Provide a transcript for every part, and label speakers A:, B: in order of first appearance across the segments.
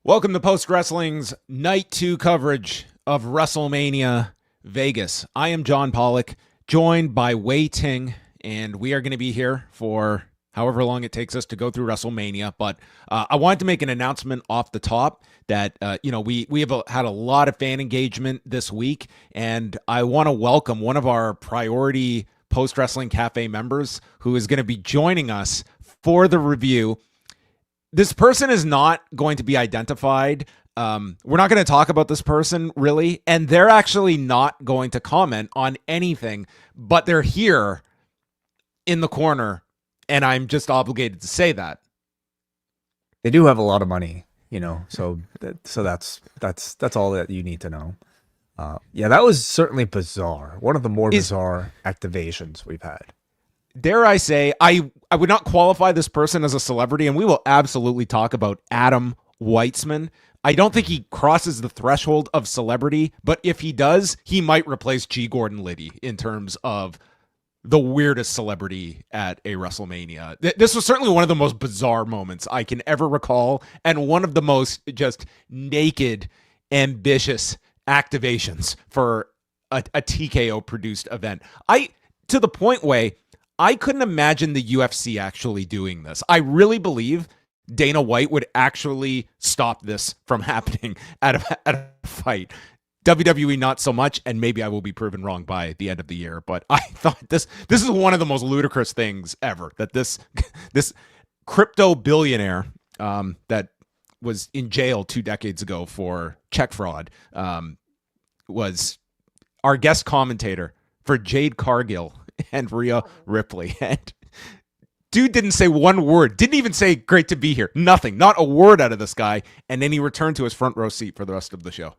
A: Welcome to Post Wrestling's Night 2 coverage of WrestleMania Vegas. I am John Pollock, joined by Wai Ting, and we are going to be here for however long it takes us to go through WrestleMania. But I wanted to make an announcement off the top that, we have had a lot of fan engagement this week, and I want to welcome one of our priority Post Wrestling Cafe members who is going to be joining us for the review. This person is not going to be identified. We're not going to talk about this person, really, and they're actually not going to comment on anything, but they're here in the corner, and I'm just obligated to say that.
B: They do have a lot of money, so that's all that you need to know. That was certainly bizarre. One of the more bizarre activations we've had.
A: Dare I say, I would not qualify this person as a celebrity, and we will absolutely talk about Adam Weitsman. I don't think he crosses the threshold of celebrity, but if he does, he might replace G. Gordon Liddy in terms of the weirdest celebrity at a WrestleMania. This was certainly one of the most bizarre moments I can ever recall, and one of the most just naked, ambitious activations for a TKO-produced event. To the point where I couldn't imagine the UFC actually doing this. I really believe Dana White would actually stop this from happening at a fight. WWE not so much, and maybe I will be proven wrong by the end of the year. But I thought this is one of the most ludicrous things ever. That this crypto billionaire that was in jail 2 decades ago for check fraud was our guest commentator for Jade Cargill and Rhea Ripley. And dude didn't say one word, didn't even say great to be here, nothing, not a word out of this guy. And then he returned to his front row seat for the rest of the show.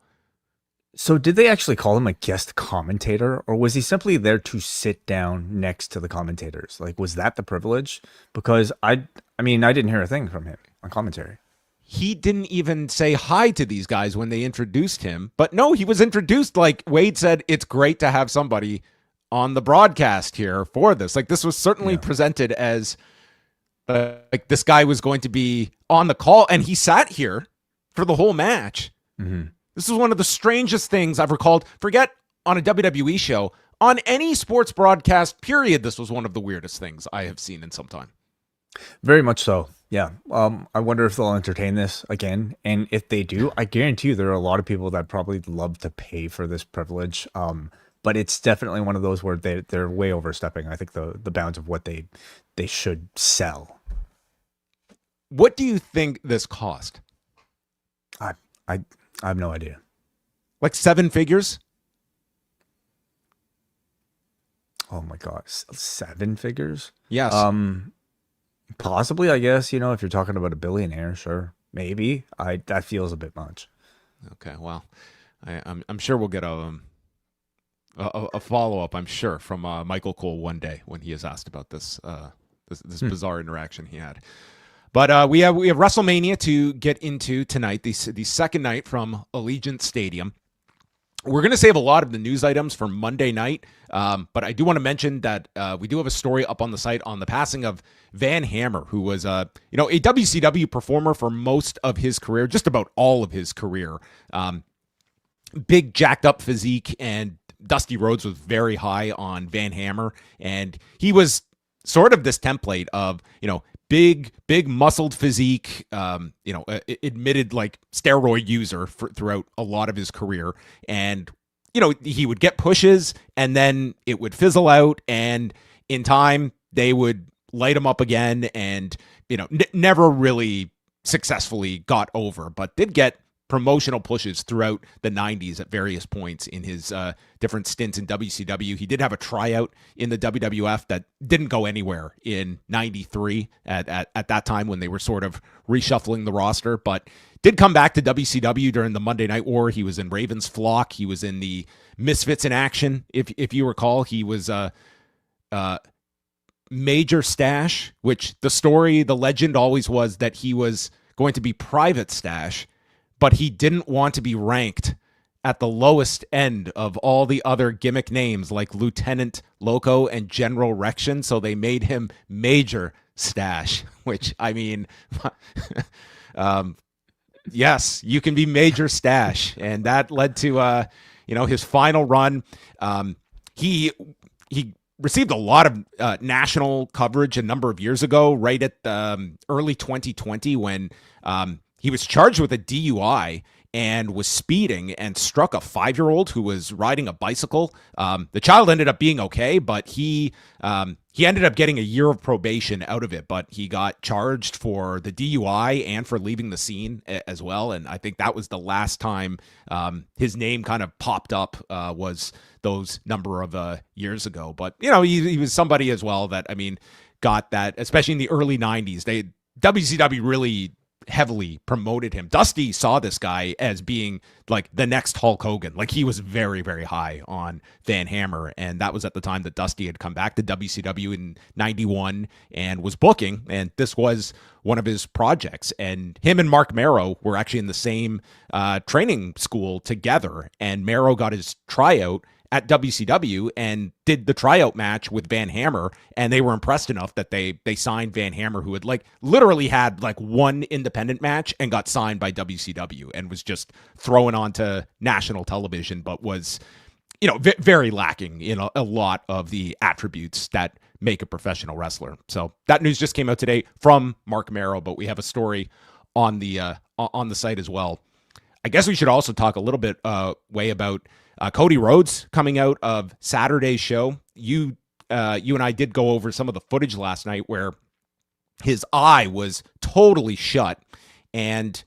B: So did they actually call him a guest commentator, or was he simply there to sit down next to the commentators? Like, was that the privilege? Because I didn't hear a thing from him on commentary.
A: He didn't even say hi to these guys when they introduced him. But no, he was introduced like Wade said, it's great to have somebody on the broadcast here for this. Like, this was certainly presented as like this guy was going to be on the call, and he sat here for the whole match. Mm-hmm. This is one of the strangest things I've recalled. Forget on a WWE show, on any sports broadcast, period. This was one of the weirdest things I have seen in some time.
B: Very much so. Yeah. I wonder if they'll entertain this again. And if they do, I guarantee you there are a lot of people that probably love to pay for this privilege. But it's definitely one of those where they're way overstepping, I think, the bounds of what they should sell.
A: What do you think this cost?
B: I have no idea.
A: Like 7 figures?
B: Oh my God, 7 figures?
A: Yes.
B: Possibly, I guess. If you're talking about a billionaire, sure, maybe. That feels a bit much.
A: Okay, well, I'm sure we'll get a follow-up, I'm sure, from Michael Cole one day when he is asked about this bizarre interaction he had. But we have WrestleMania to get into tonight, the second night from Allegiant Stadium. We're going to save a lot of the news items for Monday night, but I do want to mention that we do have a story up on the site on the passing of Van Hammer, who was a WCW performer for most of his career, just about all of his career. Big jacked up physique, and Dusty Rhodes was very high on Van Hammer, and he was sort of this template of, big muscled physique, admitted like steroid user throughout a lot of his career. And, he would get pushes and then it would fizzle out, and in time they would light him up again, and, never really successfully got over, but did get promotional pushes throughout the 90s at various points in his different stints in WCW. He did have a tryout in the WWF that didn't go anywhere in 93 at that time when they were sort of reshuffling the roster, but did come back to WCW during the Monday Night War. He was in Raven's Flock. He was in the Misfits in Action. If you recall, he was Major Stash, which the legend always was that he was going to be Private Stash, but he didn't want to be ranked at the lowest end of all the other gimmick names like Lieutenant Loco and General Rection, so they made him Major Stash, which, Yes, you can be Major Stash, and that led to his final run. He received a lot of national coverage a number of years ago, right at early 2020 when he was charged with a DUI and was speeding and struck a 5-year-old who was riding a bicycle. The child ended up being okay, but he ended up getting a year of probation out of it, but he got charged for the DUI and for leaving the scene as well. And I think that was the last time his name kind of popped up, was those number of years ago. But, he was somebody as well that, got that, especially in the early 90s. WCW really heavily promoted him. Dusty saw this guy as being like the next Hulk Hogan. Like, he was very, very high on Van Hammer, and that was at the time that Dusty had come back to WCW in 91 and was booking, and this was one of his projects. And him and Mark Marrow were actually in the same training school together, and Marrow got his tryout at WCW and did the tryout match with Van Hammer, and they were impressed enough that they signed Van Hammer, who had literally had one independent match and got signed by WCW and was just thrown onto national television, but was very lacking in a lot of the attributes that make a professional wrestler. So that news just came out today from Mark Marrow, but we have a story on the site as well. I guess we should also talk a little bit way about Cody Rhodes coming out of Saturday's show. You and I did go over some of the footage last night where his eye was totally shut, and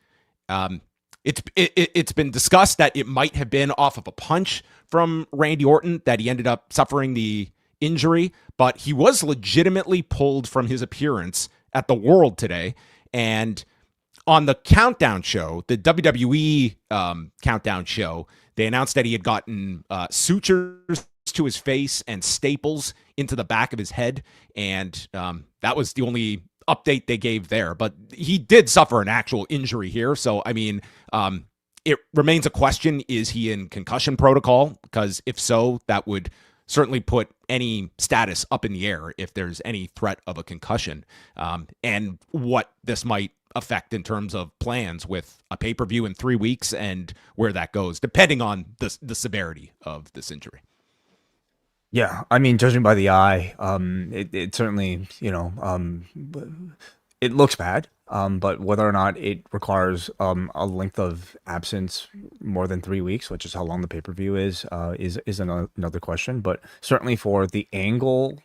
A: it's been discussed that it might have been off of a punch from Randy Orton that he ended up suffering the injury, but he was legitimately pulled from his appearance at the World today. And on the countdown show, the WWE countdown show, they announced that he had gotten sutures to his face and staples into the back of his head, and that was the only update they gave there. But he did suffer an actual injury here, so it remains a question: is he in concussion protocol? Because if so, that would certainly put any status up in the air if there's any threat of a concussion, and what this might affect in terms of plans with a pay-per-view in 3 weeks and where that goes, depending on the severity of this injury.
B: Yeah, judging by the eye, it certainly, it looks bad. But whether or not it requires a length of absence more than 3 weeks, which is how long the pay-per-view is another question. But certainly for the angle,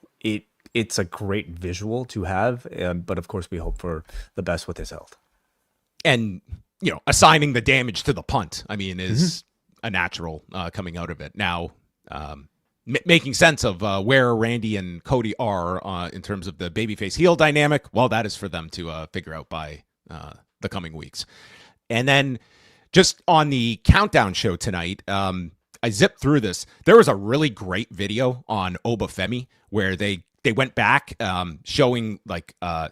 B: it's a great visual to have. But of course, we hope for the best with his health.
A: And, assigning the damage to the punt, is a natural coming out of it. Now, making sense of where Randy and Cody are in terms of the babyface heel dynamic, well, that is for them to figure out by the coming weeks. And then just on the countdown show tonight, I zipped through this. There was a really great video on Oba Femi where they went back showing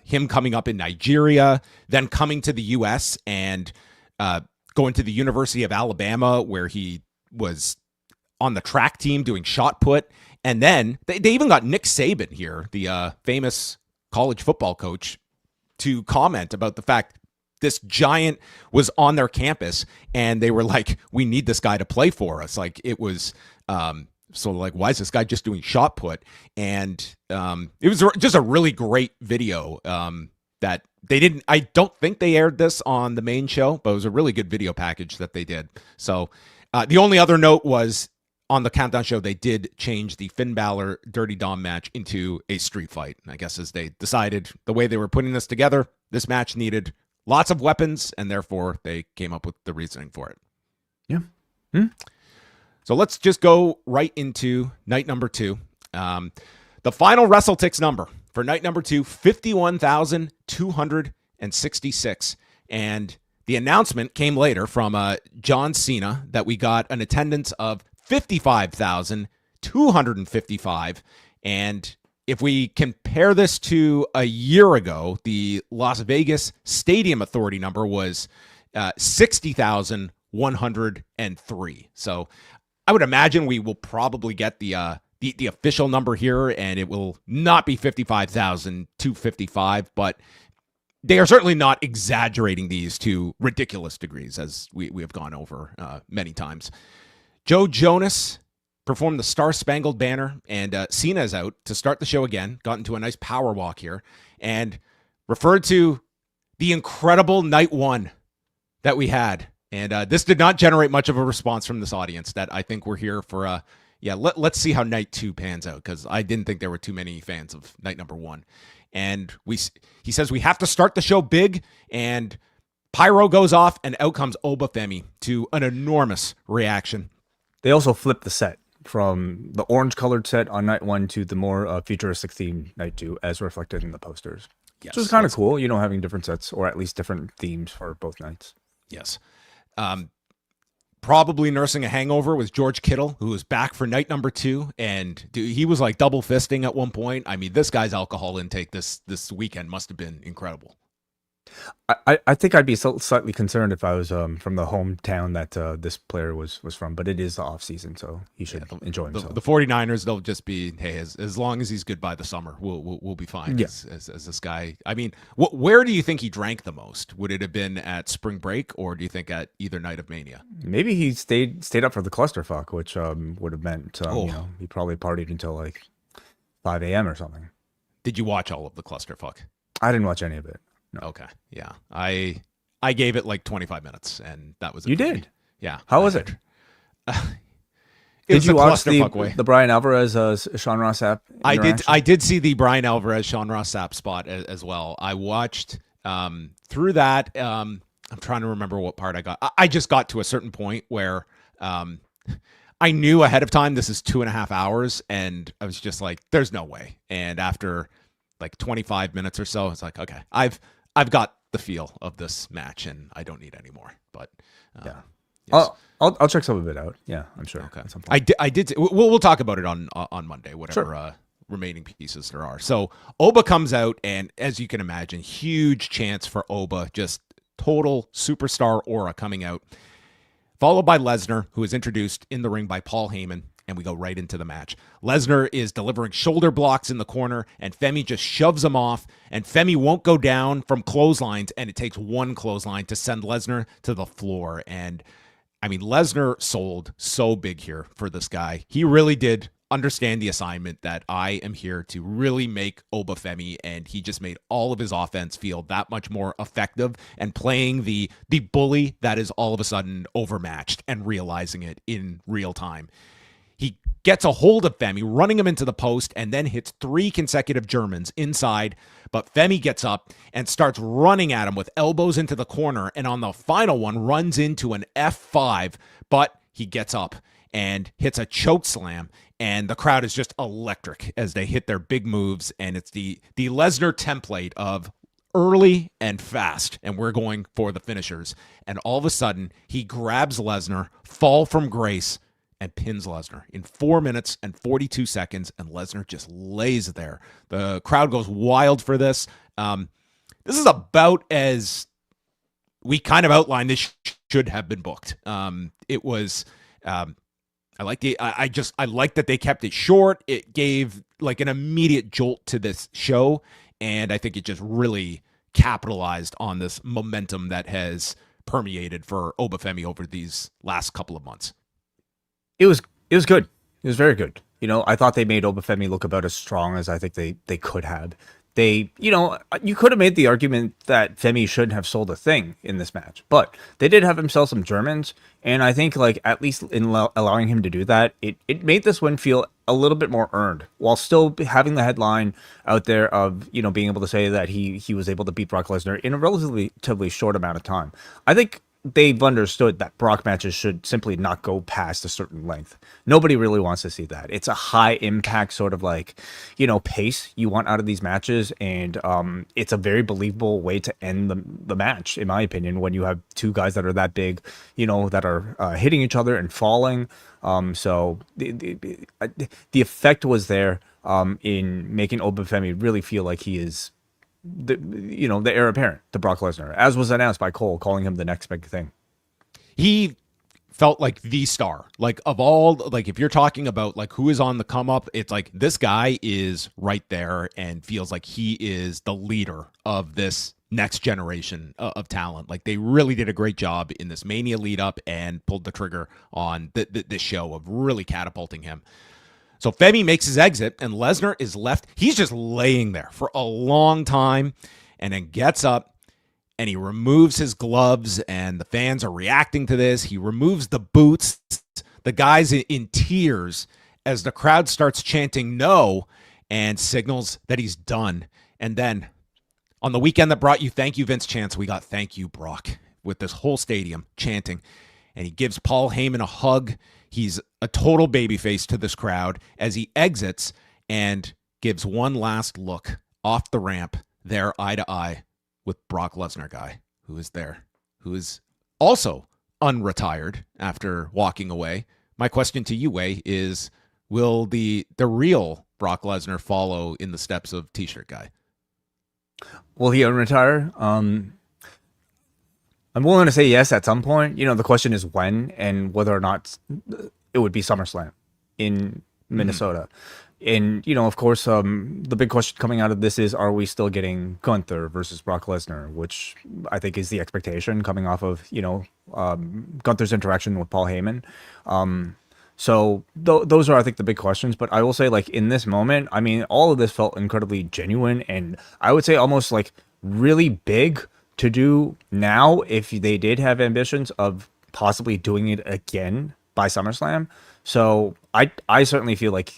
A: him coming up in Nigeria, then coming to the U.S. and going to the University of Alabama where he was on the track team doing shot put. And then they even got Nick Saban here, the famous college football coach, to comment about the fact this giant was on their campus and they were like, we need this guy to play for us. It was why is this guy just doing shot put? And it was just a really great video that they didn't, I don't think they aired this on the main show, but it was a really good video package that they did. So the only other note was, on the countdown show, they did change the Finn Balor Dirty Dom match into a street fight. I guess as they decided the way they were putting this together, this match needed lots of weapons, and therefore they came up with the reasoning for it.
B: Yeah.
A: So let's just go right into night number 2. The final WrestleTix number for night number 2, 51,266. And the announcement came later from John Cena that we got an attendance of 55,255. And if we compare this to a year ago, the Las Vegas Stadium Authority number was 60,103. So I would imagine we will probably get the official number here, and it will not be 55,255, but they are certainly not exaggerating these to ridiculous degrees, as we have gone over many times. Joe Jonas performed the Star Spangled Banner, and Cena is out to start the show again. Got into a nice power walk here, and referred to the incredible night one that we had. And this did not generate much of a response from this audience. That I think we're here for. Let's see how night 2 pans out, because I didn't think there were too many fans of night number 1. And he says we have to start the show big, and pyro goes off, and out comes Oba Femi to an enormous reaction.
B: They also flipped the set from the orange-colored set on night 1 to the more futuristic theme night 2, as reflected in the posters. Yes, which is kind of cool, having different sets, or at least different themes for both nights.
A: Yes. Probably nursing a hangover was George Kittle, who was back for night number 2, and he was like double fisting at one point. I mean, this guy's alcohol intake this weekend must have been incredible.
B: I think I'd be slightly concerned if I was from the hometown that this player was from, but it is the off season, so he should enjoy himself.
A: The 49ers, they'll just be, hey, as long as he's good by the summer, we'll be fine.
B: Yeah.
A: As this guy, I mean, where do you think he drank the most? Would it have been at spring break, or do you think at either night of Mania?
B: Maybe he stayed up for the clusterfuck, which would have meant he probably partied until like 5 a.m. or something.
A: Did you watch all of the clusterfuck?
B: I didn't watch any of it. No.
A: Okay. Yeah. I gave it like 25 minutes, and that was it.
B: You did?
A: Yeah.
B: How was it? Did you watch the Brian Alvarez Sean Ross Sapp?
A: I did see the Brian Alvarez Sean Ross Sapp spot as well. I watched through that. I'm trying to remember what part I got. I just got to a certain point where I knew ahead of time this is 2.5 hours, and I was just like, there's no way. And after like 25 minutes or so, it's like, okay, I've got the feel of this match, and I don't need any more. But
B: yeah, yes. I'll check some of it out. Yeah, I'm sure.
A: Okay, I did. We'll talk about it on Monday, whatever remaining pieces there are. So Oba comes out, and as you can imagine, huge chance for Oba, just total superstar aura coming out, followed by Lesnar, who is introduced in the ring by Paul Heyman. And we go right into the match. Lesnar is delivering shoulder blocks in the corner, and Femi just shoves him off, and Femi won't go down from clotheslines, and it takes one clothesline to send Lesnar to the floor. And, I mean, Lesnar sold so big here for this guy. He really did understand the assignment that I am here to really make Oba Femi, and he just made all of his offense feel that much more effective, and playing the bully that is all of a sudden overmatched and realizing it in real time. He gets a hold of Femi, running him into the post, and then hits 3 consecutive Germans inside. But Femi gets up and starts running at him with elbows into the corner, and on the final one runs into an F5, but he gets up and hits a choke slam, and the crowd is just electric as they hit their big moves, and it's the Lesnar template of early and fast, and we're going for the finishers. And all of a sudden, he grabs Lesnar, fall from grace, and pins Lesnar in 4 minutes and 42 seconds, and Lesnar just lays there. The crowd goes wild for this. This is about as we kind of outlined this should have been booked. It was, I like that they kept it short. It gave like an immediate jolt to this show, and I think it just really capitalized on this momentum that has permeated for Oba Femi over these last couple of months.
B: It was good. It was very good. I thought they made Oba Femi look about as strong as I think they could have. You could have made the argument that Femi shouldn't have sold a thing in this match, but they did have him sell some Germans, and I think like at least in allowing him to do that, it made this win feel a little bit more earned, while still having the headline out there of being able to say that he was able to beat Brock Lesnar in a relatively short amount of time. I think they've understood that Brock matches should simply not go past a certain length. Nobody really wants to see that. It's a high impact sort of like, pace you want out of these matches. And it's a very believable way to end the match, in my opinion, when you have two guys that are that big, that are hitting each other and falling. So the effect was there in making Oba Femi really feel like he is the heir apparent to Brock Lesnar, as was announced by Cole, calling him the next big thing.
A: He felt like the star, like of all, like if you're talking about like who is on the come up, it's like this guy is right there and feels like he is the leader of this next generation of talent. Like, they really did a great job in this Mania lead up and pulled the trigger on this show of really catapulting him. So Femi makes his exit, and Lesnar is left. He's just laying there for a long time, and then gets up, and he removes his gloves, and the fans are reacting to this. He removes the boots. The guy's in tears as the crowd starts chanting no and signals that he's done. And then on the weekend that brought you thank you, Vince chants, we got thank you, Brock, with this whole stadium chanting. And he gives Paul Heyman a hug. He's a total babyface to this crowd as he exits and gives one last look off the ramp there, eye to eye with Brock Lesnar guy, who is there, who is also unretired after walking away. My question to you, Wai, is will the real Brock Lesnar follow in the steps of T-shirt guy?
B: Will he unretire? I'm willing to say yes at some point. You know, the question is when and whether or not it would be SummerSlam in Minnesota. And, you know, of course, the big question coming out of this is, are we still getting Gunther versus Brock Lesnar, which I think is the expectation coming off of, you know, Gunther's interaction with Paul Heyman. So those are, I think, the big questions. But I will say, like, in this moment, I mean, all of this felt incredibly genuine, and I would say almost like really big to do now if they did have ambitions of possibly doing it again by SummerSlam. So I certainly feel like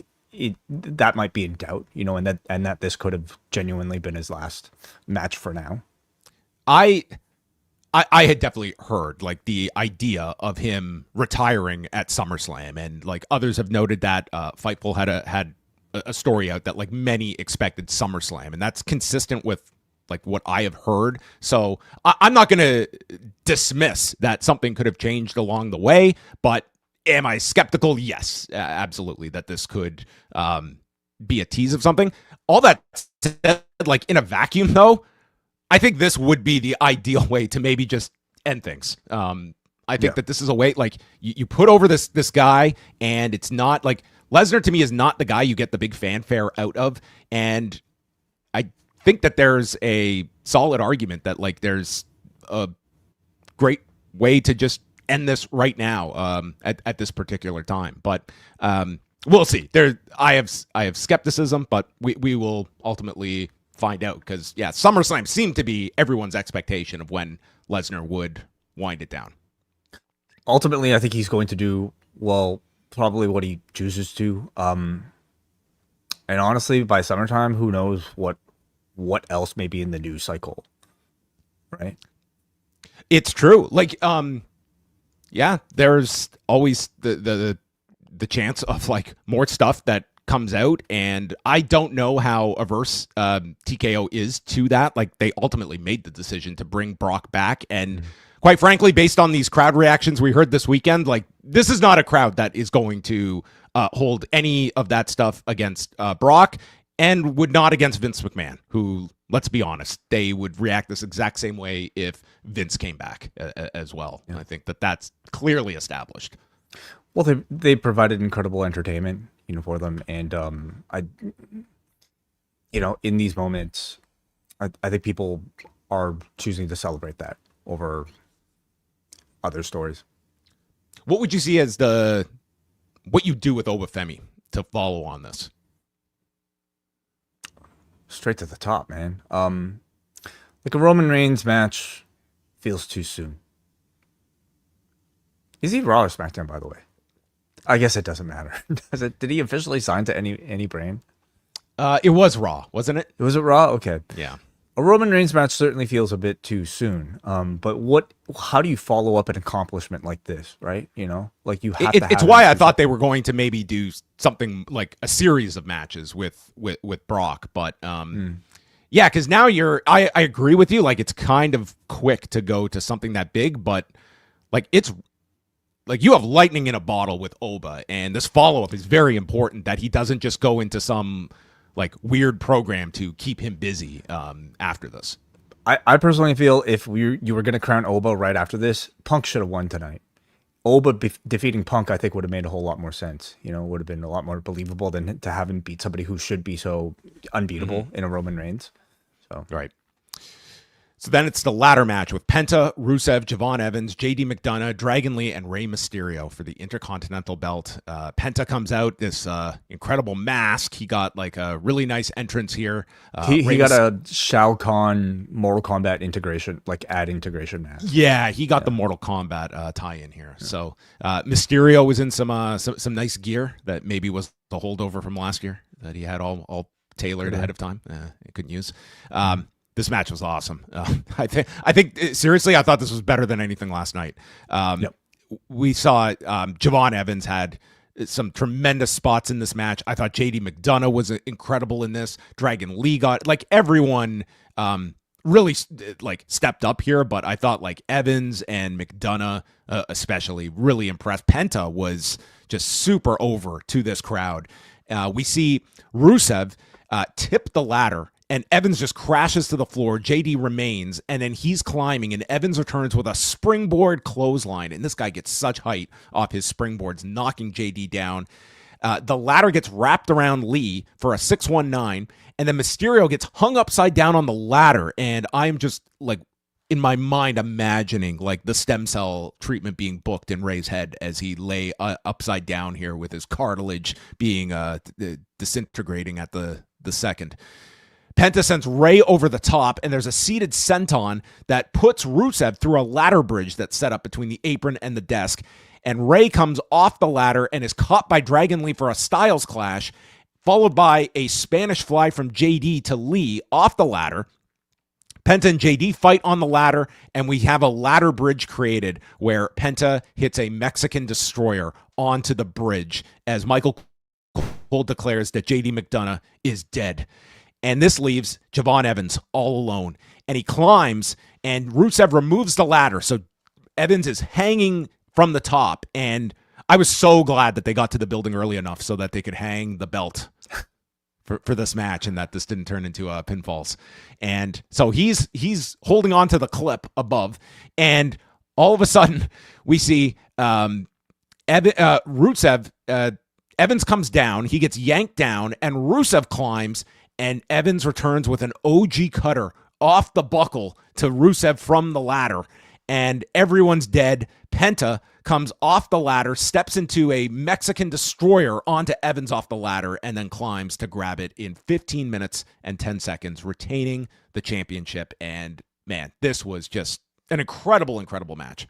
B: that might be in doubt, you know, and that this could have genuinely been his last match for now.
A: I had definitely heard like the idea of him retiring at SummerSlam, and like others have noted that Fightful had a story out that like many expected SummerSlam, and that's consistent with like what I have heard. So I'm not going to dismiss that something could have changed along the way, but am I skeptical? Yes, absolutely, that this could be a tease of something. All that said, like in a vacuum though, I think this would be the ideal way to maybe just end things. I think that this is a way, like you put over this guy, and it's not like Lesnar to me is not the guy you get the big fanfare out of. And I think that there's a solid argument that like there's a great way to just end this right now at this particular time. But we'll see. I have skepticism, but we will ultimately find out, because SummerSlam seemed to be everyone's expectation of when Lesnar would wind it down.
B: Ultimately, I think he's going to do, well, probably what he chooses to. And honestly, by summertime, who knows what else may be in the news cycle, right?
A: It's true. Like, there's always the chance of like more stuff that comes out, and I don't know how averse TKO is to that. Like, they ultimately made the decision to bring Brock back, and quite frankly, based on these crowd reactions we heard this weekend, like this is not a crowd that is going to hold any of that stuff against Brock, and would not against Vince McMahon, who, let's be honest, they would react this exact same way if Vince came back as well. Yeah. I think that's clearly established.
B: Well, they provided incredible entertainment, you know, for them, and in these moments, I think people are choosing to celebrate that over other stories.
A: What would you see as what you do with Oba Femi to follow on this?
B: Straight to the top, man. Like a Roman Reigns match feels too soon. Is he Raw or SmackDown, by the way? I guess it doesn't matter. Does it? Did he officially sign to any brand?
A: It was Raw, wasn't it?
B: It was Raw? Okay.
A: Yeah.
B: A Roman Reigns match certainly feels a bit too soon. But how do you follow up an accomplishment like this, right? You know, like you have to have
A: it's why I thought they were going to maybe do something like a series of matches with Brock. But because now I agree with you. Like, it's kind of quick to go to something that big, but like it's like you have lightning in a bottle with Oba, and this follow-up is very important, that he doesn't just go into some like weird program to keep him busy after this.
B: I personally feel if you were going to crown Oba right after this, Punk should have won tonight. Oba defeating Punk, I think, would have made a whole lot more sense. You know, would have been a lot more believable than to have him beat somebody who should be so unbeatable in a Roman Reigns. So
A: right. So then it's the ladder match with Penta, Rusev, Javon Evans, JD McDonough, Dragon Lee, and Rey Mysterio for the Intercontinental belt. Penta comes out, this incredible mask. He got like a really nice entrance here.
B: He got a Shao Kahn Mortal Kombat integration, like ad integration mask.
A: Yeah, he got the Mortal Kombat tie-in here. Yeah. So Mysterio was in some nice gear that maybe was the holdover from last year that he had all tailored ahead of time. He couldn't use. This match was awesome. I think seriously, I thought this was better than anything last night. We saw Javon Evans had some tremendous spots in this match. I thought JD McDonough was incredible in this. Dragon Lee got, like, everyone really like stepped up here, but I thought like Evans and McDonough especially really impressed. Penta was just super over to this crowd. We see Rusev tip the ladder, and Evans just crashes to the floor. JD remains, and then he's climbing, and Evans returns with a springboard clothesline, and this guy gets such height off his springboards, knocking JD down. The ladder gets wrapped around Lee for a 619, and then Mysterio gets hung upside down on the ladder, and I'm just, like, in my mind imagining, like, the stem cell treatment being booked in Ray's head as he lay upside down here with his cartilage being disintegrating at the second. Penta sends Ray over the top, and there's a seated senton that puts Rusev through a ladder bridge that's set up between the apron and the desk. And Ray comes off the ladder and is caught by Dragon Lee for a Styles Clash, followed by a Spanish fly from JD to Lee off the ladder. Penta and JD fight on the ladder, and we have a ladder bridge created where Penta hits a Mexican destroyer onto the bridge as Michael Cole declares that JD McDonough is dead. And this leaves Javon Evans all alone. And he climbs, and Rusev removes the ladder. So Evans is hanging from the top. And I was so glad that they got to the building early enough so that they could hang the belt for this match, and that this didn't turn into pinfalls. And so he's holding on to the clip above. And all of a sudden, we see Rusev, Evans comes down. He gets yanked down, and Rusev climbs. And Evans returns with an OG cutter off the buckle to Rusev from the ladder. And everyone's dead. Penta comes off the ladder, steps into a Mexican destroyer onto Evans off the ladder, and then climbs to grab it in 15 minutes and 10 seconds, retaining the championship. And, man, this was just an incredible, incredible match.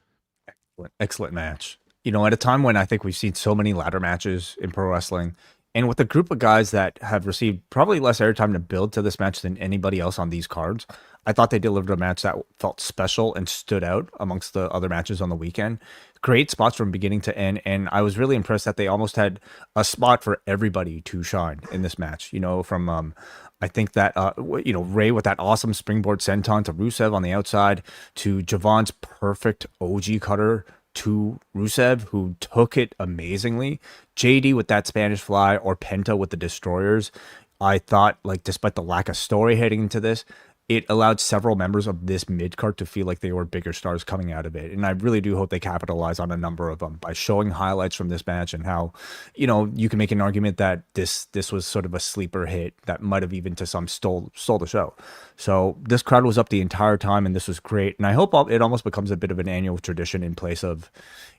B: Excellent match. You know, at a time when I think we've seen so many ladder matches in pro wrestling, and with a group of guys that have received probably less airtime to build to this match than anybody else on these cards, I thought they delivered a match that felt special and stood out amongst the other matches on the weekend. Great spots from beginning to end, and I was really impressed that they almost had a spot for everybody to shine in this match. You know, from I think that Ray with that awesome springboard senton to Rusev on the outside, to Javon's perfect OG cutter to Rusev, who took it amazingly. JD with that Spanish fly, or Penta with the destroyers. I thought, like, despite the lack of story heading into this, it allowed several members of this mid-card to feel like they were bigger stars coming out of it. And I really do hope they capitalize on a number of them by showing highlights from this match, and how, you know, you can make an argument that this was sort of a sleeper hit that might have even to some stole the show. So this crowd was up the entire time, and this was great. And I hope it almost becomes a bit of an annual tradition in place of,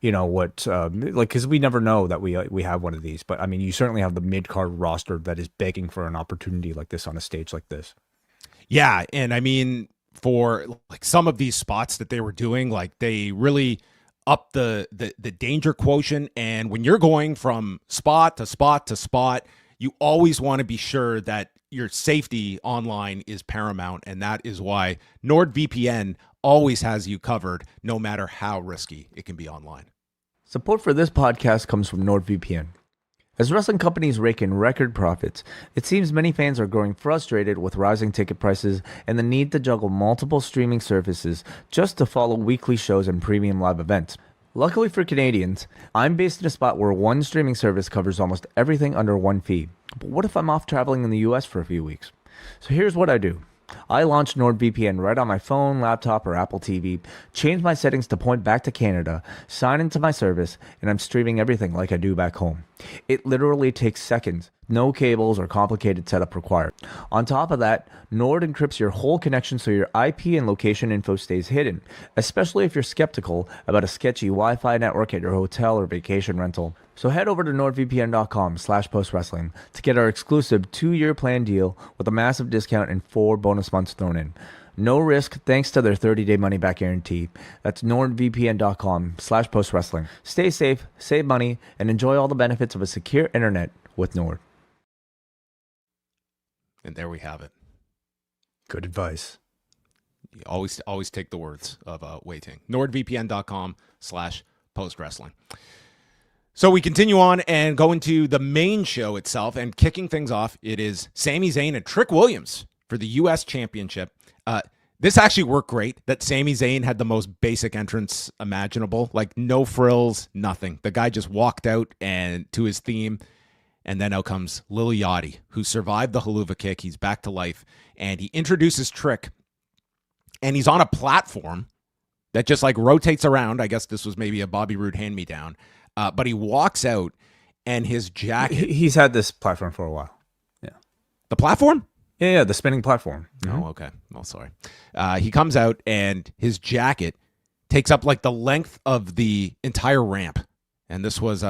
B: you know, what, like, because we never know that we have one of these. But I mean, you certainly have the mid-card roster that is begging for an opportunity like this on a stage like this.
A: Yeah, and I mean, for like some of these spots that they were doing, like, they really upped the danger quotient. And when you're going from spot to spot to spot, you always want to be sure that your safety online is paramount. And that is why NordVPN always has you covered, no matter how risky it can be online.
C: Support for this podcast comes from NordVPN. As wrestling companies rake in record profits, it seems many fans are growing frustrated with rising ticket prices and the need to juggle multiple streaming services just to follow weekly shows and premium live events. Luckily for Canadians, I'm based in a spot where one streaming service covers almost everything under one fee. But what if I'm off traveling in the US for a few weeks? So here's what I do. I launched NordVPN right on my phone, laptop, or Apple TV, changed my settings to point back to Canada, sign into my service, and I'm streaming everything like I do back home. It literally takes seconds No cables or complicated setup required. On top of that, Nord encrypts your whole connection so your IP and location info stays hidden, especially if you're skeptical about a sketchy Wi-Fi network at your hotel or vacation rental. So head over to nordvpn.com/postwrestling to get our exclusive 2-year plan deal with a massive discount and 4 bonus months thrown in. No risk thanks to their 30-day money-back guarantee. That's nordvpn.com/postwrestling. Stay safe, save money, and enjoy all the benefits of a secure internet with Nord.
A: And there we have it.
B: Good advice.
A: You always take the words of Wai Ting. nordvpn.com/postwrestling. So we continue on and go into the main show itself, and kicking things off, it is Sami Zayn and Trick Williams for the U.S. Championship. This actually worked great, that Sami Zayn had the most basic entrance imaginable, like no frills, nothing. The guy just walked out and to his theme, and then out comes Lil Yachty, who survived the haluva kick. He's back to life, and he introduces Trick, and he's on a platform that just like rotates around. I guess this was maybe a Bobby Roode hand-me-down, but he walks out, and his jacket...
B: He's had this platform for a while. Yeah.
A: The platform?
B: Yeah, the spinning platform.
A: Oh, okay. Oh, sorry. He comes out, and his jacket takes up like the length of the entire ramp, and this was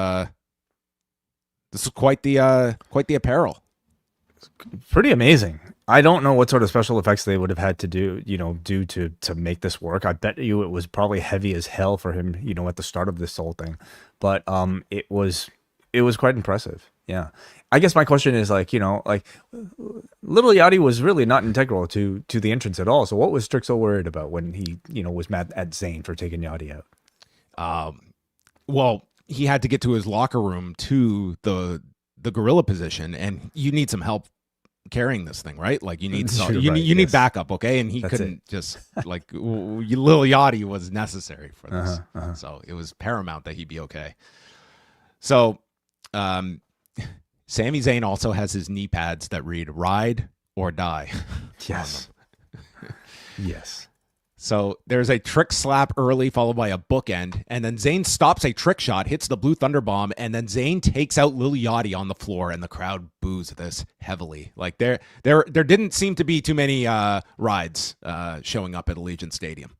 A: quite the apparel.
B: Pretty amazing. I don't know what sort of special effects they would have had to do to make this work. I bet you it was probably heavy as hell for him, at the start of this whole thing. But it was quite impressive. Yeah. I guess my question is Little Yachty was really not integral to the entrance at all. So what was Strick so worried about when he, was mad at Zayn for taking Yachty out?
A: Well, he had to get to his locker room to the gorilla position, and you need some help carrying this thing, right? Like you need need backup, okay? And he couldn't just Lil Yachty was necessary for this, so it was paramount that he be okay. So, Sami Zayn also has his knee pads that read "Ride or Die."
B: Yes, yes.
A: So there's a Trick slap early, followed by a bookend, and then Zayn stops a Trick shot, hits the Blue Thunder Bomb, and then Zayn takes out Lil Yachty on the floor, and the crowd boos this heavily. Like there didn't seem to be too many rides showing up at Allegiant Stadium.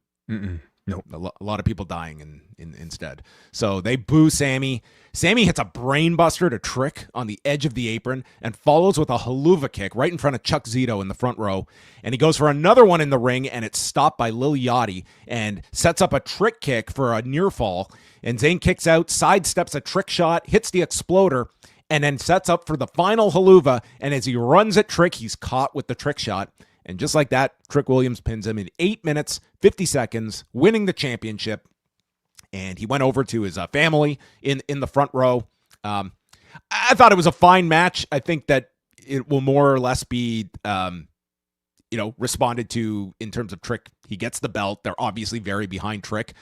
B: Nope.
A: A lot of people dying instead. So they boo Sami. Sami hits a brainbuster to Trick on the edge of the apron and follows with a haluva kick right in front of Chuck Zito in the front row. And he goes for another one in the ring, and it's stopped by Lil Yachty and sets up a Trick kick for a near fall. And Zayn kicks out, sidesteps a Trick shot, hits the exploder, and then sets up for the final haluva. And as he runs at Trick, he's caught with the Trick shot. And just like that, Trick Williams pins him in 8 minutes, 50 seconds, winning the championship. And he went over to his family in the front row. I thought it was a fine match. I think that it will more or less be, responded to in terms of Trick. He gets the belt. They're obviously very behind Trick.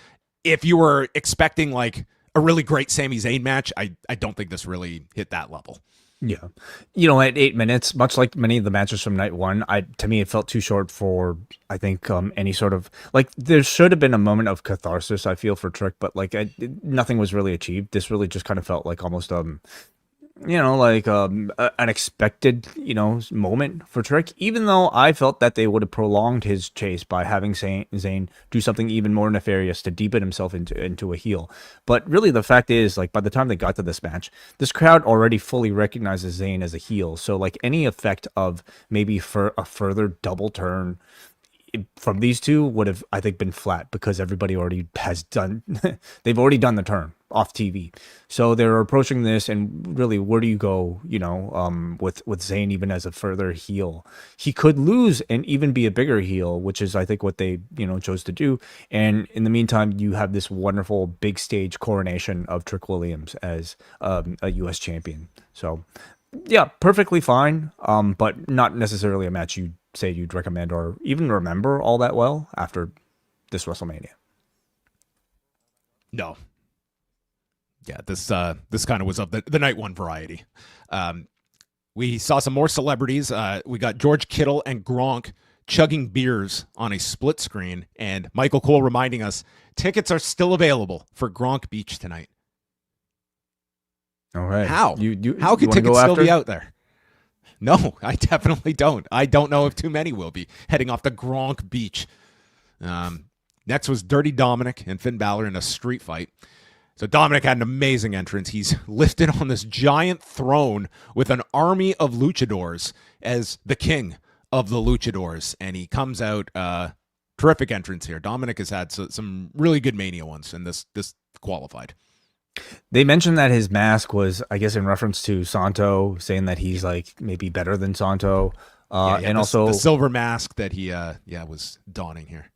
A: If you were expecting like a really great Sami Zayn match, I don't think this really hit that level.
B: Yeah. At 8 minutes, much like many of the matches from night one, to me, it felt too short for, I think, any sort of, there should have been a moment of catharsis, I feel, for Trick, but, nothing was really achieved. This really just kind of felt like almost, an expected, moment for Trick, even though I felt that they would have prolonged his chase by having Zayn do something even more nefarious to deepen himself into a heel. But really the fact is, by the time they got to this match, this crowd already fully recognizes Zayn as a heel. So any effect of maybe for a further double turn from these two would have, I think, been flat because everybody already has done, they've already done the turn off TV. So they're approaching this, and really, where do you go, with Zayn even as a further heel? He could lose and even be a bigger heel, which is, I think, what they, chose to do. And in the meantime, you have this wonderful big stage coronation of Trick Williams as a U.S. champion. So, yeah, perfectly fine, but not necessarily a match you'd say you'd recommend or even remember all that well after this WrestleMania.
A: No. Yeah, this kind of was of the night one variety. We saw some more celebrities. We got George Kittle and Gronk chugging beers on a split screen, and Michael Cole reminding us tickets are still available for Gronk Beach tonight.
B: All right.
A: How?
B: You
A: How could tickets still be out there? No, I definitely don't. I don't know if too many will be heading off the Gronk Beach. Next was Dirty Dominik and Finn Balor in a street fight. So Dominik had an amazing entrance. He's lifted on this giant throne with an army of luchadors as the king of the luchadors. And he comes out, terrific entrance here. Dominik has had some really good Mania ones, and this qualified.
B: They mentioned that his mask was, I guess, in reference to Santo, saying that he's like maybe better than Santo. And also
A: the silver mask that he was donning here.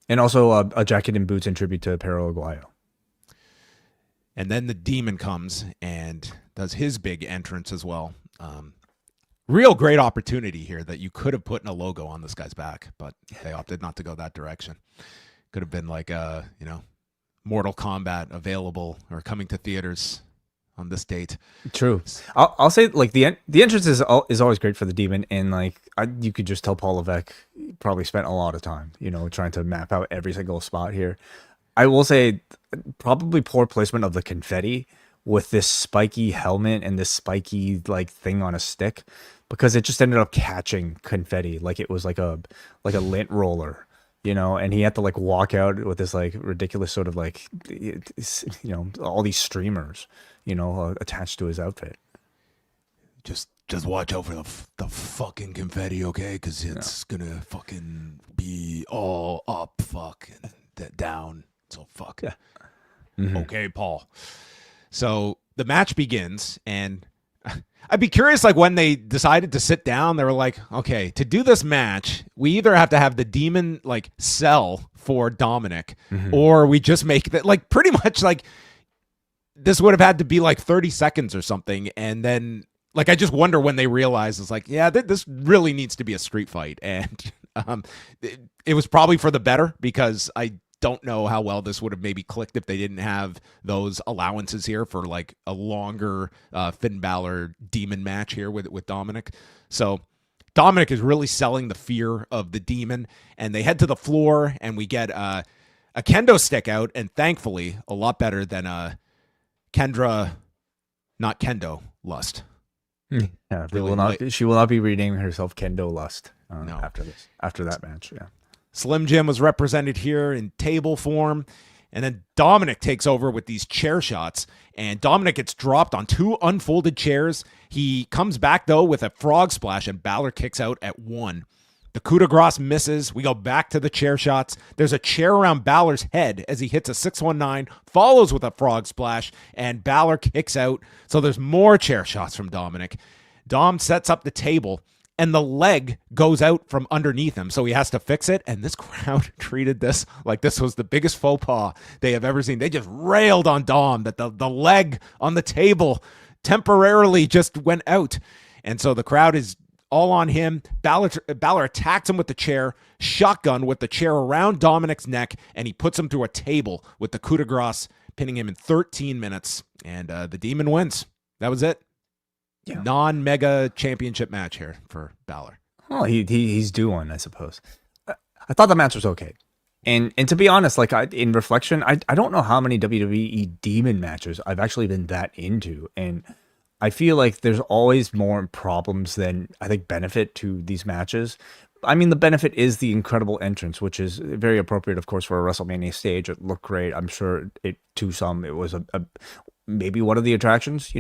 B: And also a jacket and boots in tribute to Perro Aguayo.
A: And then the Demon comes and does his big entrance as well. Real great opportunity here that you could have put in a logo on this guy's back, but they opted not to go that direction. Could have been like Mortal Kombat available or coming to theaters on this date.
B: True. I'll say like the entrance is always great for the Demon, and like you could just tell Paul Levesque probably spent a lot of time, trying to map out every single spot here. I will say probably poor placement of the confetti with this spiky helmet and this spiky like thing on a stick, because it just ended up catching confetti like it was like a lint roller. And he had to like walk out with this like ridiculous sort of like, all these streamers, attached to his outfit.
A: Just watch out for the fucking confetti, okay? Because it's gonna fucking be all up, fucking down. So fuck.
B: Yeah. Mm-hmm.
A: Okay, Paul. So the match begins, and I'd be curious, like when they decided to sit down, they were like, okay, to do this match, we either have to have the Demon like sell for Dominik, or we just make that like pretty much like this would have had to be like 30 seconds or something. And then like, I just wonder when they realized it's like, yeah, this really needs to be a street fight. And it was probably for the better, because I don't know how well this would have maybe clicked if they didn't have those allowances here for like a longer Finn Balor Demon match here with Dominik. So Dominik is really selling the fear of the Demon, and they head to the floor, and we get a kendo stick out, and thankfully a lot better than Kendra, not Kendo Lust.
B: Yeah,
A: Really
B: she will not be renaming herself Kendo Lust
A: No.
B: after that match. Yeah.
A: Slim Jim was represented here in table form. And then Dominik takes over with these chair shots. And Dominik gets dropped on 2 unfolded chairs. He comes back, though, with a frog splash, and Balor kicks out at 1. The coup de grace misses. We go back to the chair shots. There's a chair around Balor's head as he hits a 619, follows with a frog splash, and Balor kicks out. So there's more chair shots from Dominik. Dom sets up the table, and the leg goes out from underneath him, so he has to fix it. And this crowd treated this like this was the biggest faux pas they have ever seen. They just railed on Dom that the leg on the table temporarily just went out. And so the crowd is all on him. Balor attacks him with the chair, shotgun with the chair around Dominik's neck, and he puts him through a table with the coup de grace, pinning him in 13 minutes. And the Demon wins. That was it. Yeah. Non-mega championship match here for Balor.
B: Well, he's due one, I suppose. I thought the match was okay. And to be honest, like in reflection, I don't know how many WWE Demon matches I've actually been that into. And I feel like there's always more problems than I think benefit to these matches. I mean, the benefit is the incredible entrance, which is very appropriate, of course, for a WrestleMania stage. It looked great. I'm sure it was a maybe one of the attractions,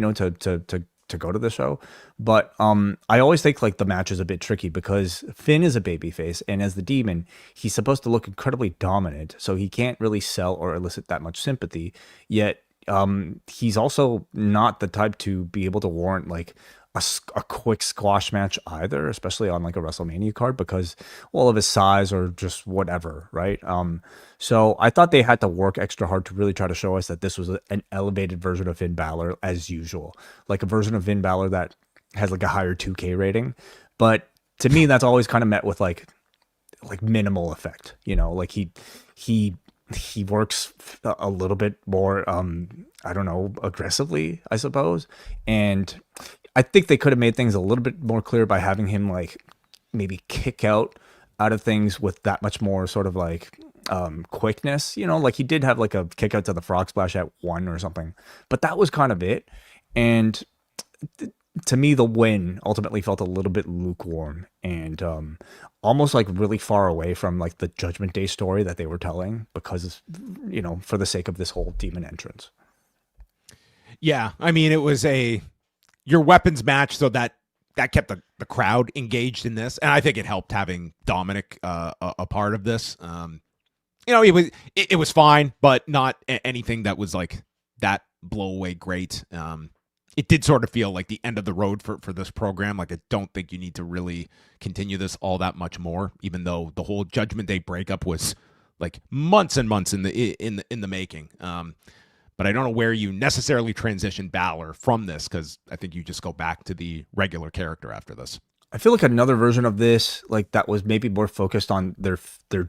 B: to go to the show. But I always think like the match is a bit tricky because Finn is a babyface, and as the Demon, he's supposed to look incredibly dominant, so he can't really sell or elicit that much sympathy. Yet he's also not the type to be able to warrant like a quick squash match either, especially on like a WrestleMania card, because all of his size or just whatever, right? So I thought they had to work extra hard to really try to show us that this was an elevated version of Finn Balor as usual, like a version of Finn Balor that has like a higher 2K rating. But to me, that's always kind of met with like minimal effect, like he works a little bit more, I don't know, aggressively, I suppose. And I think they could have made things a little bit more clear by having him like maybe kick out of things with that much more sort of like quickness, like he did have like a kick out to the frog splash at 1 or something, but that was kind of it. And to me, the win ultimately felt a little bit lukewarm and almost like really far away from like the Judgment Day story that they were telling because, for the sake of this whole demon entrance.
A: Yeah, I mean, it was your weapons match, so that kept the crowd engaged in this, and I think it helped having Dominik a part of this. It was fine, but not anything that was like that blow away great. It did sort of feel like the end of the road for this program. Like, I don't think you need to really continue this all that much more, even though the whole Judgment Day breakup was like months and months in the making. But I don't know where you necessarily transition Balor from this, because I think you just go back to the regular character after this.
B: I feel like another version of this, like that was maybe more focused on their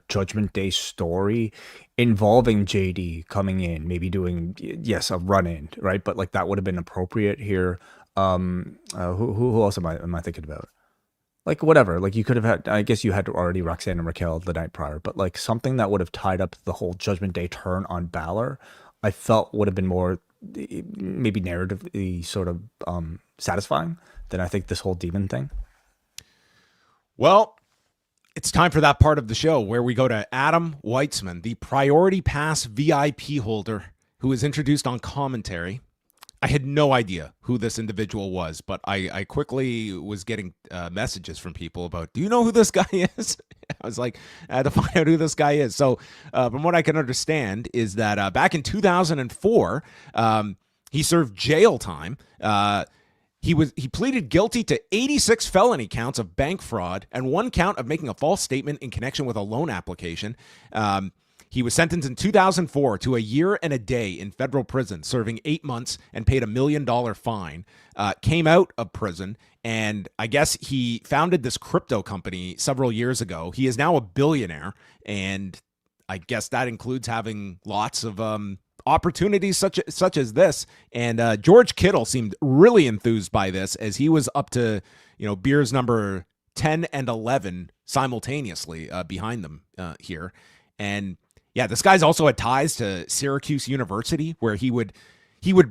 B: Judgment Day story, involving JD coming in, maybe doing a run in, right? But like that would have been appropriate here. Who else am I thinking about? Like whatever, like you could have had. I guess you had already Roxanne and Raquel the night prior, but like something that would have tied up the whole Judgment Day turn on Balor, I felt would have been more maybe narratively sort of satisfying than I think this whole demon thing.
A: Well, it's time for that part of the show where we go to Adam Weitsman, the Priority Pass VIP holder who was introduced on commentary. I had no idea who this individual was, but I quickly was getting messages from people about, do you know who this guy is? I was like, I had to find out who this guy is. So from what I can understand is that back in 2004, he served jail time. He pleaded guilty to 86 felony counts of bank fraud and 1 count of making a false statement in connection with a loan application. He was sentenced in 2004 to a year and a day in federal prison, serving 8 months and paid $1 million fine. Came out of prison, and I guess he founded this crypto company several years ago. He is now a billionaire, and I guess that includes having lots of opportunities such as this. And George Kittle seemed really enthused by this, as he was up to beers number 10 and 11 simultaneously behind them here. And yeah, this guy's also had ties to Syracuse University, where he would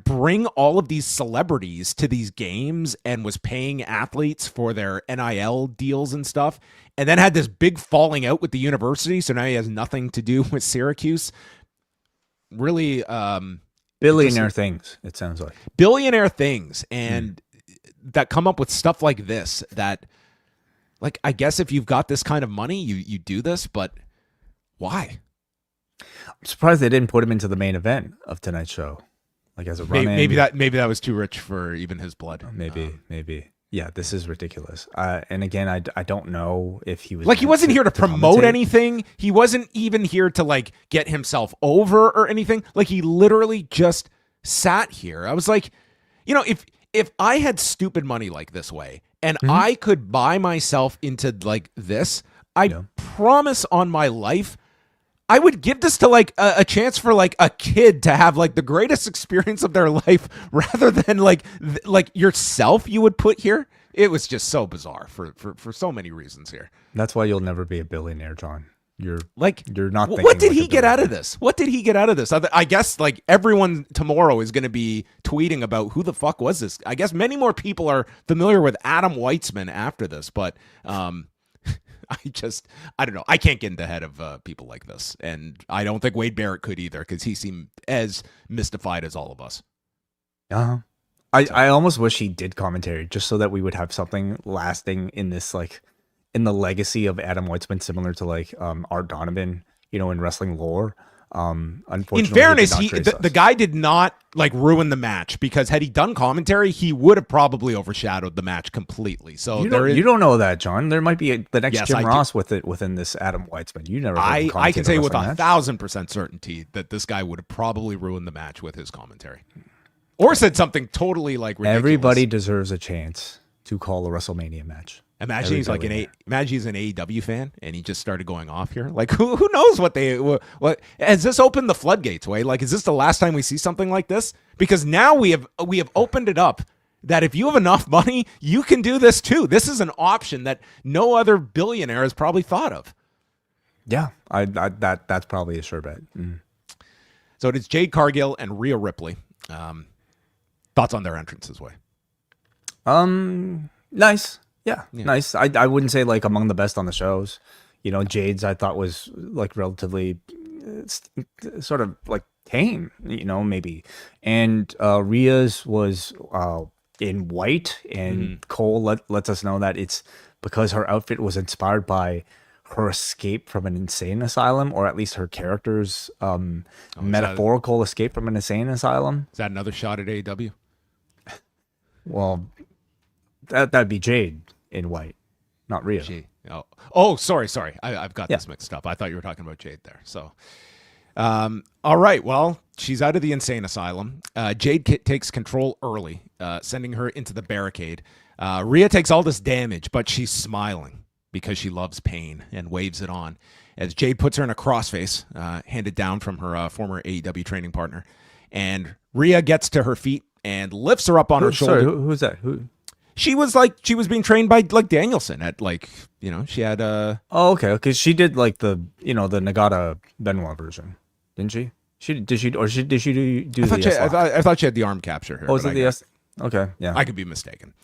A: bring all of these celebrities to these games and was paying athletes for their NIL deals and stuff, and then had this big falling out with the university, so now he has nothing to do with Syracuse. Really
B: billionaire things, it sounds like.
A: Billionaire things, and that come up with stuff like this, that, like, I guess if you've got this kind of money, you do this, but why?
B: I'm surprised they didn't put him into the main event of tonight's show, like as a run-in.
A: Maybe that was too rich for even his blood.
B: Maybe. Yeah, this is ridiculous. And again, I don't know if he was
A: like, he wasn't here to promote anything. He wasn't even here to like get himself over or anything. Like, he literally just sat here. I was like, if I had stupid money like this way and I could buy myself into like this, I promise on my life, I would give this to like a chance for like a kid to have like the greatest experience of their life, rather than like yourself you would put here. It was just so bizarre for so many reasons here.
B: That's why you'll never be a billionaire, John. You're not thinking.
A: What did he get out of this? What did he get out of this? I guess like everyone tomorrow is going to be tweeting about who the fuck was this. I guess many more people are familiar with Adam Weitsman after this, but I don't know. I can't get into the head of people like this. And I don't think Wade Barrett could either, because he seemed as mystified as all of us.
B: I almost wish he did commentary, just so that we would have something lasting in this, like, in the legacy of Adam Weitsman, similar to like Art Donovan, in wrestling lore. Unfortunately,
A: in fairness, the guy did not like ruin the match, because had he done commentary, he would have probably overshadowed the match completely. So
B: you don't know that, John. There might be the next Jim Ross within this Adam Weitsman. You never.
A: I can say with 1,000% certainty that this guy would have probably ruined the match with his commentary, or said something totally like ridiculous.
B: Everybody deserves a chance to call a WrestleMania match.
A: Imagine he's like imagine he's an AEW fan and he just started going off here. Like, who knows what has this opened the floodgates, Wade? Like, is this the last time we see something like this? Because now we have opened it up that if you have enough money, you can do this too. This is an option that no other billionaire has probably thought of.
B: Yeah, that's probably a sure bet.
A: So it is Jade Cargill and Rhea Ripley. Thoughts on their entrances, Wade?
B: Nice. Yeah, nice. I wouldn't say like among the best on the shows. You know, Jade's I thought was like relatively sort of like tame, you know, maybe. And Rhea's was in white, and Cole lets us know that it's because her outfit was inspired by her escape from an insane asylum, or at least her character's metaphorical escape from an insane asylum.
A: Is that another shot at AEW?
B: Well, that'd be Jade in white, not Rhea.
A: Oh, sorry. I've got this mixed up. I thought you were talking about Jade there. So, all right. Well, she's out of the insane asylum. Jade takes control early, sending her into the barricade. Rhea takes all this damage, but she's smiling because she loves pain and waves it on as Jade puts her in a crossface, handed down from her former AEW training partner. And Rhea gets to her feet and lifts her up on her shoulder.
B: Sorry, who's that? Who?
A: She was being trained by like Danielson at she had
B: Oh, okay. Because she did like the Nagata Benoit version, didn't she? Did she do
A: I thought she had the arm capture here.
B: Oh, was it the S? Okay, yeah.
A: I could be mistaken.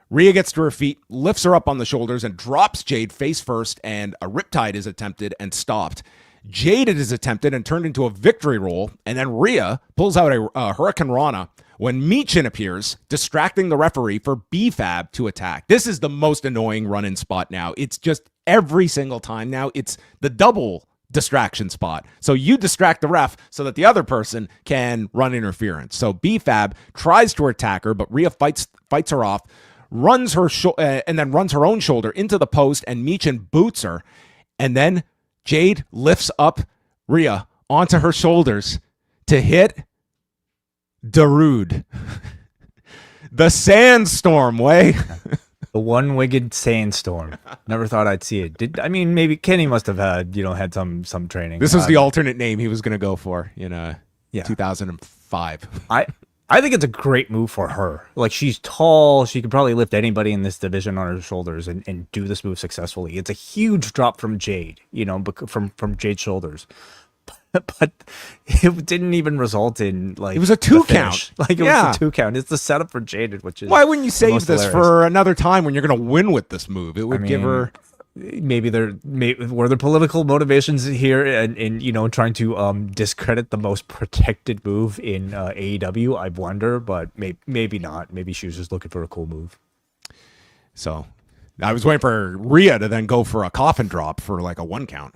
A: Rhea gets to her feet, lifts her up on the shoulders, and drops Jade face first, and a riptide is attempted and stopped. Jade is attempted and turned into a victory roll, and then Rhea pulls out a Hurricane Rana when Michin appears, distracting the referee for B-Fab to attack. This is the most annoying run-in spot now. It's just every single time now. It's the double distraction spot. So you distract the ref so that the other person can run interference. So B-Fab tries to attack her, but Rhea fights her off, runs her and then runs her own shoulder into the post, and Michin boots her. And then Jade lifts up Rhea onto her shoulders to hit Darude. The sandstorm, Way.
B: The one-wigged sandstorm. Never thought I'd see it. Maybe Kenny must have had some training.
A: This was the alternate name he was going to go for in 2005.
B: I think it's a great move for her. Like, she's tall. She could probably lift anybody in this division on her shoulders and do this move successfully. It's a huge drop from Jade, from Jade's shoulders. But it didn't even result in like
A: it was a 2 count.
B: Like it was a 2 count. It's the setup for Jade, which is
A: why wouldn't you save this for another time when you're going to win with this move? It would give her.
B: Maybe were there political motivations here, and trying to discredit the most protected move in AEW. I wonder, but maybe not. Maybe she was just looking for a cool move.
A: So I was waiting for Rhea to then go for a coffin drop for like a 1 count.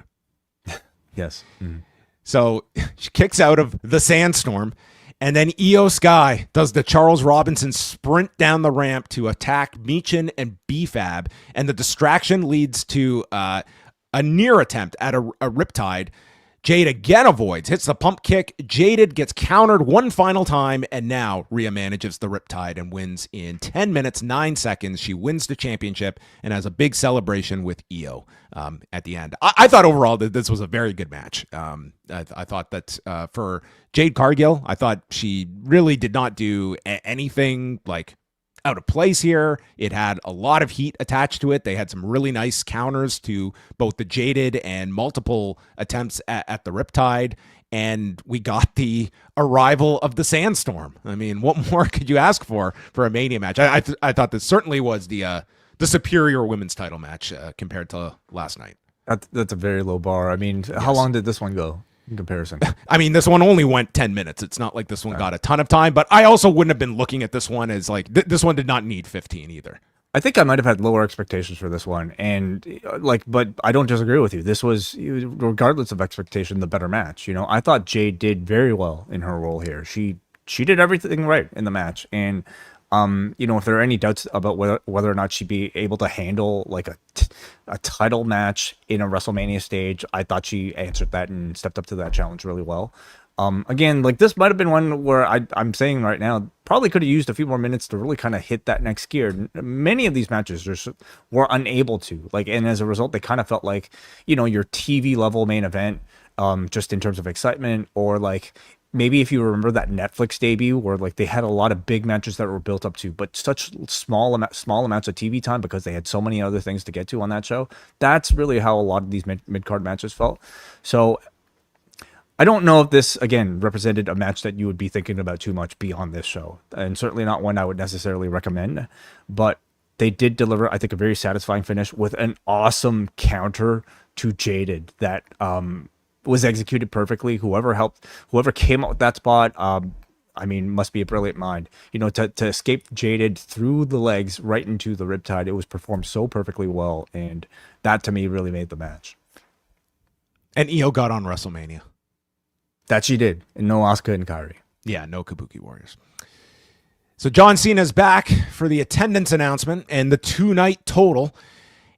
B: Yes. Mm-hmm.
A: So she kicks out of the sandstorm, and then Io Sky does the Charles Robinson sprint down the ramp to attack Michin and B-Fab, and the distraction leads to a near attempt at a riptide. Jade again avoids, hits the pump kick. Jaded gets countered one final time, and now Rhea manages the riptide and wins in 10 minutes, 9 seconds. She wins the championship and has a big celebration with Io at the end. I thought overall that this was a very good match. I thought that for Jade Cargill, I thought she really did not do anything like out of place here. It had a lot of heat attached to it. They had some really nice counters to both the Jaded and multiple attempts at the Riptide, and we got the arrival of the Sandstorm. I mean, what more could you ask for a Mania match? I thought this certainly was the superior women's title match compared to last night.
B: That's a very low bar. I mean, how long did this one go in comparison?
A: I mean, this one only went 10 minutes. It's not like this one got a ton of time, but I also wouldn't have been looking at this one as like, this one did not need 15 either.
B: I think I might have had lower expectations for this one, and but I don't disagree with you. This was, regardless of expectation, the better match. I thought Jade did very well in her role here. She did everything right in the match, and if there are any doubts about whether or not she'd be able to handle like a title match in a WrestleMania stage, I thought she answered that and stepped up to that challenge really well. Again, like this might have been one where I'm saying right now, probably could have used a few more minutes to really kind of hit that next gear. Many of these matches were unable to, and as a result, they kind of felt like, your TV level main event, just in terms of excitement, or like maybe if you remember that Netflix debut where like they had a lot of big matches that were built up to, but such small amounts of TV time because they had so many other things to get to on that show. That's really how a lot of these mid-card matches felt. So I don't know if this, again, represented a match that you would be thinking about too much beyond this show, and certainly not one I would necessarily recommend, but they did deliver, I think, a very satisfying finish with an awesome counter to Jaded that was executed perfectly. Whoever came up with that spot, I mean, must be a brilliant mind. You know, to escape Jaded through the legs right into the riptide, it was performed so perfectly well, and that to me really made the match.
A: And Io got on WrestleMania.
B: That she did, and no Asuka and Kairi.
A: Yeah, no Kabuki Warriors. So John Cena's back for the attendance announcement and the 2-night total.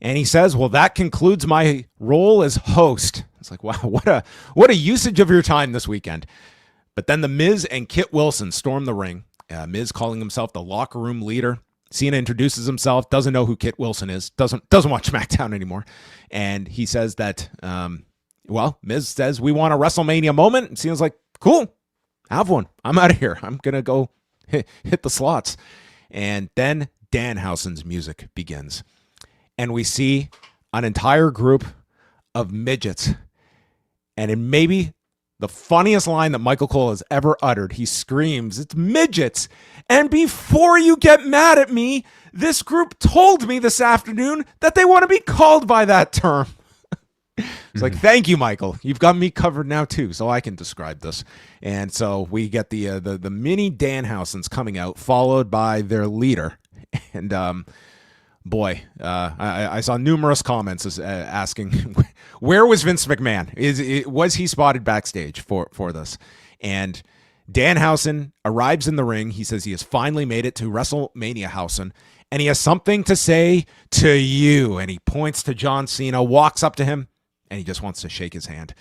A: And he says, well, that concludes my role as host. It's like, wow, what a usage of your time this weekend. But then the Miz and Kit Wilson storm the ring. Miz calling himself the locker room leader. Cena introduces himself, doesn't know who Kit Wilson is, doesn't watch SmackDown anymore. And he says that, Miz says, we want a WrestleMania moment. And Cena's like, cool, have one. I'm out of here. I'm going to go hit the slots. And then Danhausen's music begins. And we see an entire group of midgets. And in maybe the funniest line that Michael Cole has ever uttered, he screams, it's midgets. And before you get mad at me, this group told me this afternoon that they want to be called by that term. It's like, thank you, Michael. You've got me covered now, too, so I can describe this. And so we get the mini Danhausens coming out, followed by their leader. And I saw numerous comments asking, where was Vince McMahon? Was he spotted backstage for this? And Danhausen arrives in the ring. He says he has finally made it to WrestleMania Hausen, and he has something to say to you. And he points to John Cena, walks up to him, and he just wants to shake his hand.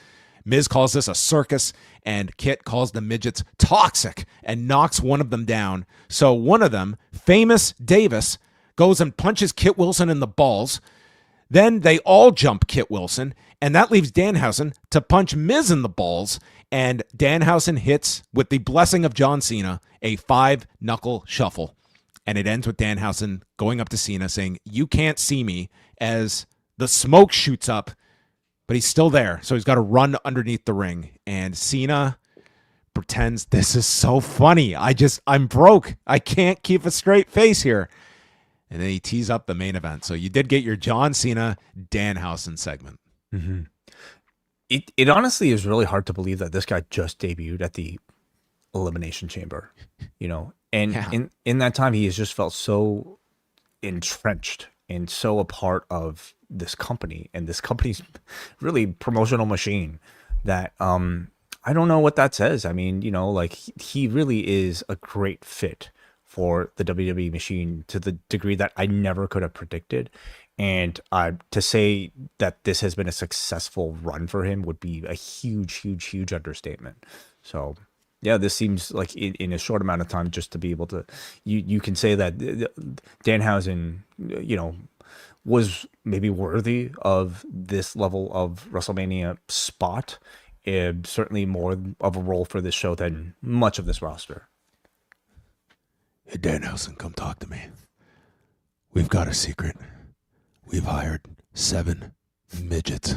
A: Miz calls this a circus, and Kit calls the midgets toxic and knocks one of them down. So one of them, Famous Davis, goes and punches Kit Wilson in the balls. Then they all jump Kit Wilson, and that leaves Danhausen to punch Miz in the balls. And Danhausen hits, with the blessing of John Cena, a 5-knuckle shuffle. And it ends with Danhausen going up to Cena saying, you can't see me, as the smoke shoots up, but he's still there. So he's got to run underneath the ring. And Cena pretends, this is so funny. I'm broke. I can't keep a straight face here. And then he tees up the main event. So you did get your John Cena Danhausen segment.
B: Mm-hmm. It honestly is really hard to believe that this guy just debuted at the Elimination Chamber, you know, and in that time he has just felt so entrenched and so a part of this company and this company's really promotional machine that I don't know what that says. I mean, you know, like he really is a great fit for the WWE machine to the degree that I never could have predicted. And to say that this has been a successful run for him would be a huge understatement. So, yeah, this seems like in a short amount of time, just to be able to, you can say that Danhausen, you know, was maybe worthy of this level of WrestleMania spot. Certainly more of a role for this show than much of this roster.
A: Hey, Danhausen, come talk to me. We've got a secret. We've hired 7 midgets,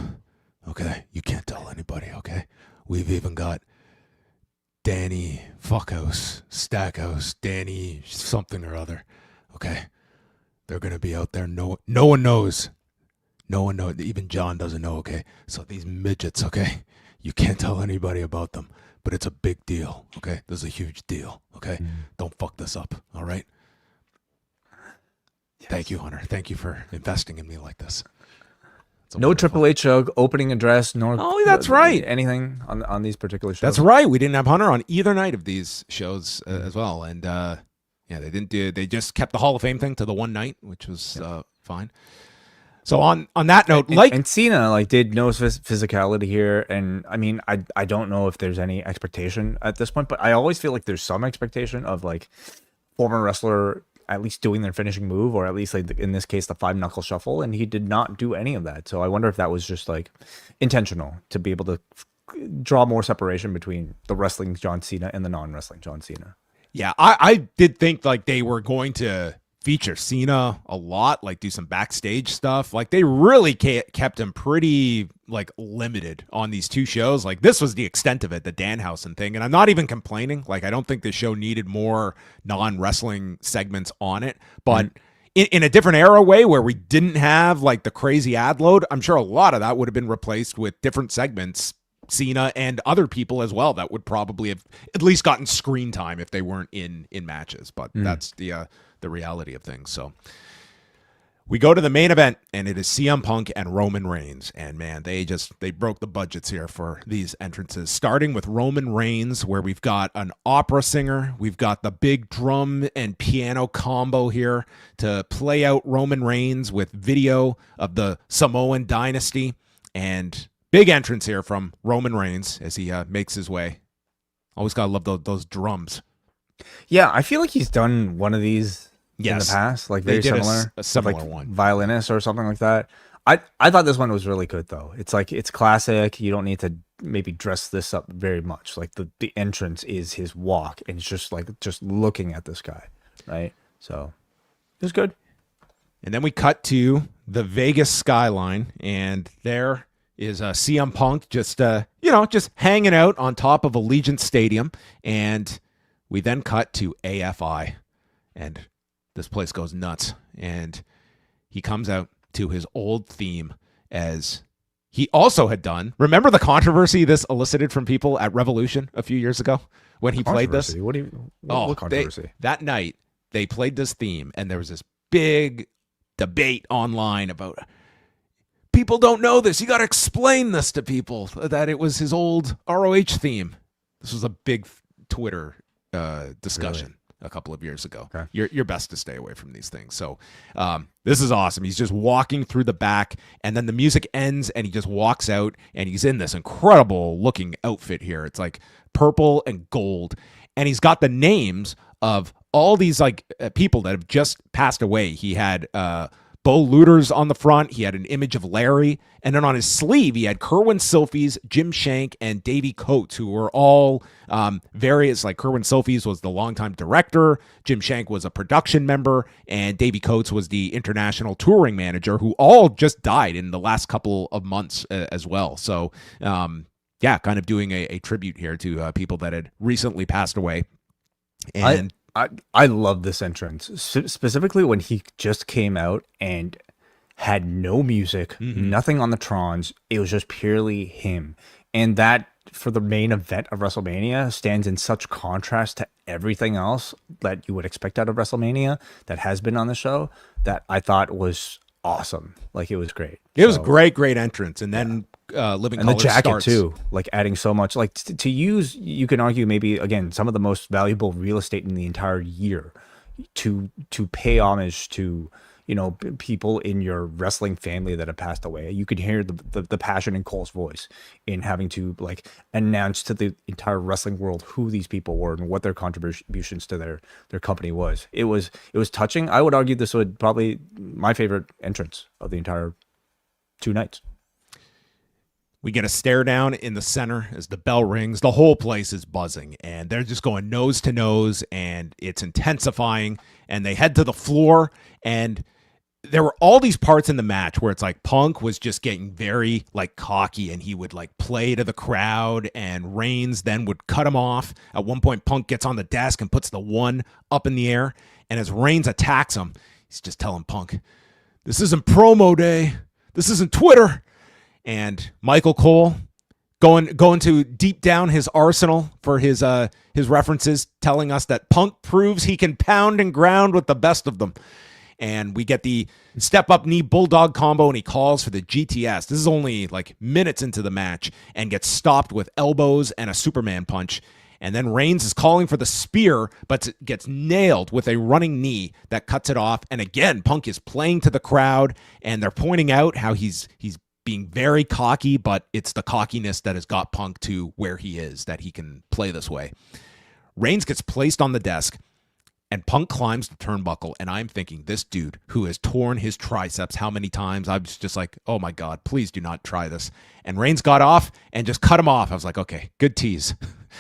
A: okay? You can't tell anybody, okay? We've even got Danny Fuckhouse, Stackhouse, Danny something or other, okay? They're going to be out there. No one knows. No one knows. Even John doesn't know, okay? So these midgets, okay? You can't tell anybody about them, but it's a big deal, okay? This is a huge deal, okay? Don't fuck this up, all right? Yes. Thank you, Hunter. Thank you for investing in me like this.
B: No Triple H opening address, nor
A: that's right.
B: Anything on these particular shows.
A: That's right. We didn't have Hunter on either night of these shows as well, and they didn't do. They just kept the Hall of Fame thing to the one night, which was fine. So on that note,
B: and Cena did no physicality here, and I mean I don't know if there's any expectation at this point, but I always feel like there's some expectation of former wrestler at least doing their finishing move, or at least in this case the 5-knuckle shuffle, and he did not do any of that. So I wonder if that was just intentional to be able to draw more separation between the wrestling John Cena and the non-wrestling John Cena.
A: Yeah, I did think they were going to feature Cena a lot, like do some backstage stuff. Like they really kept him pretty like limited on these two shows. Like this was the extent of it, the Danhausen thing. And I'm not even complaining. Like I don't think the show needed more non-wrestling segments on it, but in a different era way where we didn't have like the crazy ad load, I'm sure a lot of that would have been replaced with different segments, Cena and other people as well, that would probably have at least gotten screen time if they weren't in matches. But that's the reality of things. So we go to the main event, and it is CM Punk and Roman Reigns. And man, they broke the budgets here for these entrances, starting with Roman Reigns, where we've got an opera singer. We've got the big drum and piano combo here to play out Roman Reigns with video of the Samoan dynasty. And big entrance here from Roman Reigns as he makes his way. Always got to love those drums.
B: Yeah, I feel like he's done one of these in the past, like very similar.
A: A similar
B: like
A: one.
B: Violinist or something like that. I thought this one was really good, though. It's like, it's classic. You don't need to maybe dress this up very much. Like the entrance is his walk, and it's just looking at this guy, right? So it was good.
A: And then we cut to the Vegas skyline, and there is CM Punk just hanging out on top of Allegiant Stadium. And we then cut to AFI, and this place goes nuts. And he comes out to his old theme, as he also had done. Remember the controversy this elicited from people at Revolution a few years ago when he played this?
B: What controversy?
A: That night, they played this theme, and there was this big debate online about, people don't know this. You got to explain this to people, that it was his old ROH theme. This was a big Twitter discussion a couple of years ago.
B: Okay.
A: You're best to stay away from these things. So this is awesome. He's just walking through the back, and then the music ends, and he just walks out, and he's in this incredible looking outfit here. It's like purple and gold, and he's got the names of all these like people that have just passed away. He had Bo Luder's on the front. He had an image of Larry. And then on his sleeve, he had Kerwin Silfies, Jim Shank, and Davey Coates, who were all various, like Kerwin Silfies was the longtime director. Jim Shank was a production member. And Davey Coates was the international touring manager, who all just died in the last couple of months as well. So, kind of doing a tribute here to people that had recently passed away. And
B: I love this entrance, specifically when he just came out and had no music, nothing on the Trons. It was just purely him. And that, for the main event of WrestleMania, stands in such contrast to everything else that you would expect out of WrestleMania that has been on the show, that I thought was awesome. Like, it was great.
A: It was great entrance. And then Living
B: and
A: Color
B: the jacket
A: starts.
B: too, like adding so much, like to use, you can argue maybe again some of the most valuable real estate in the entire year to pay homage to, you know, people in your wrestling family that have passed away. You could hear the passion in Cole's voice in having to like announce to the entire wrestling world who these people were and what their contributions to their company was. It was touching. I would argue this would probably my favorite entrance of the entire 2 nights.
A: We get a stare down in the center as the bell rings. The whole place is buzzing, and they're just going nose to nose, and it's intensifying. And they head to the floor, and there were all these parts in the match where it's like Punk was just getting very like cocky, and he would like play to the crowd, and Reigns then would cut him off. At one point, Punk gets on the desk and puts the 1 up in the air, and as Reigns attacks him, he's just telling Punk, "This isn't promo day. This isn't Twitter." And Michael Cole going to deep down his arsenal for his references, telling us that Punk proves he can pound and ground with the best of them. And we get the step up knee bulldog combo, and he calls for the GTS. This is only like minutes into the match, and gets stopped with elbows and a Superman punch. And then Reigns is calling for the spear, but gets nailed with a running knee that cuts it off. And again, Punk is playing to the crowd, and they're pointing out how he's being very cocky, but it's the cockiness that has got Punk to where he is, that he can play this way. Reigns gets placed on the desk, and Punk climbs the turnbuckle, and I'm thinking, this dude who has torn his triceps how many times? I was just like, oh my God, please do not try this. And Reigns got off and just cut him off. I was like, okay, good tease.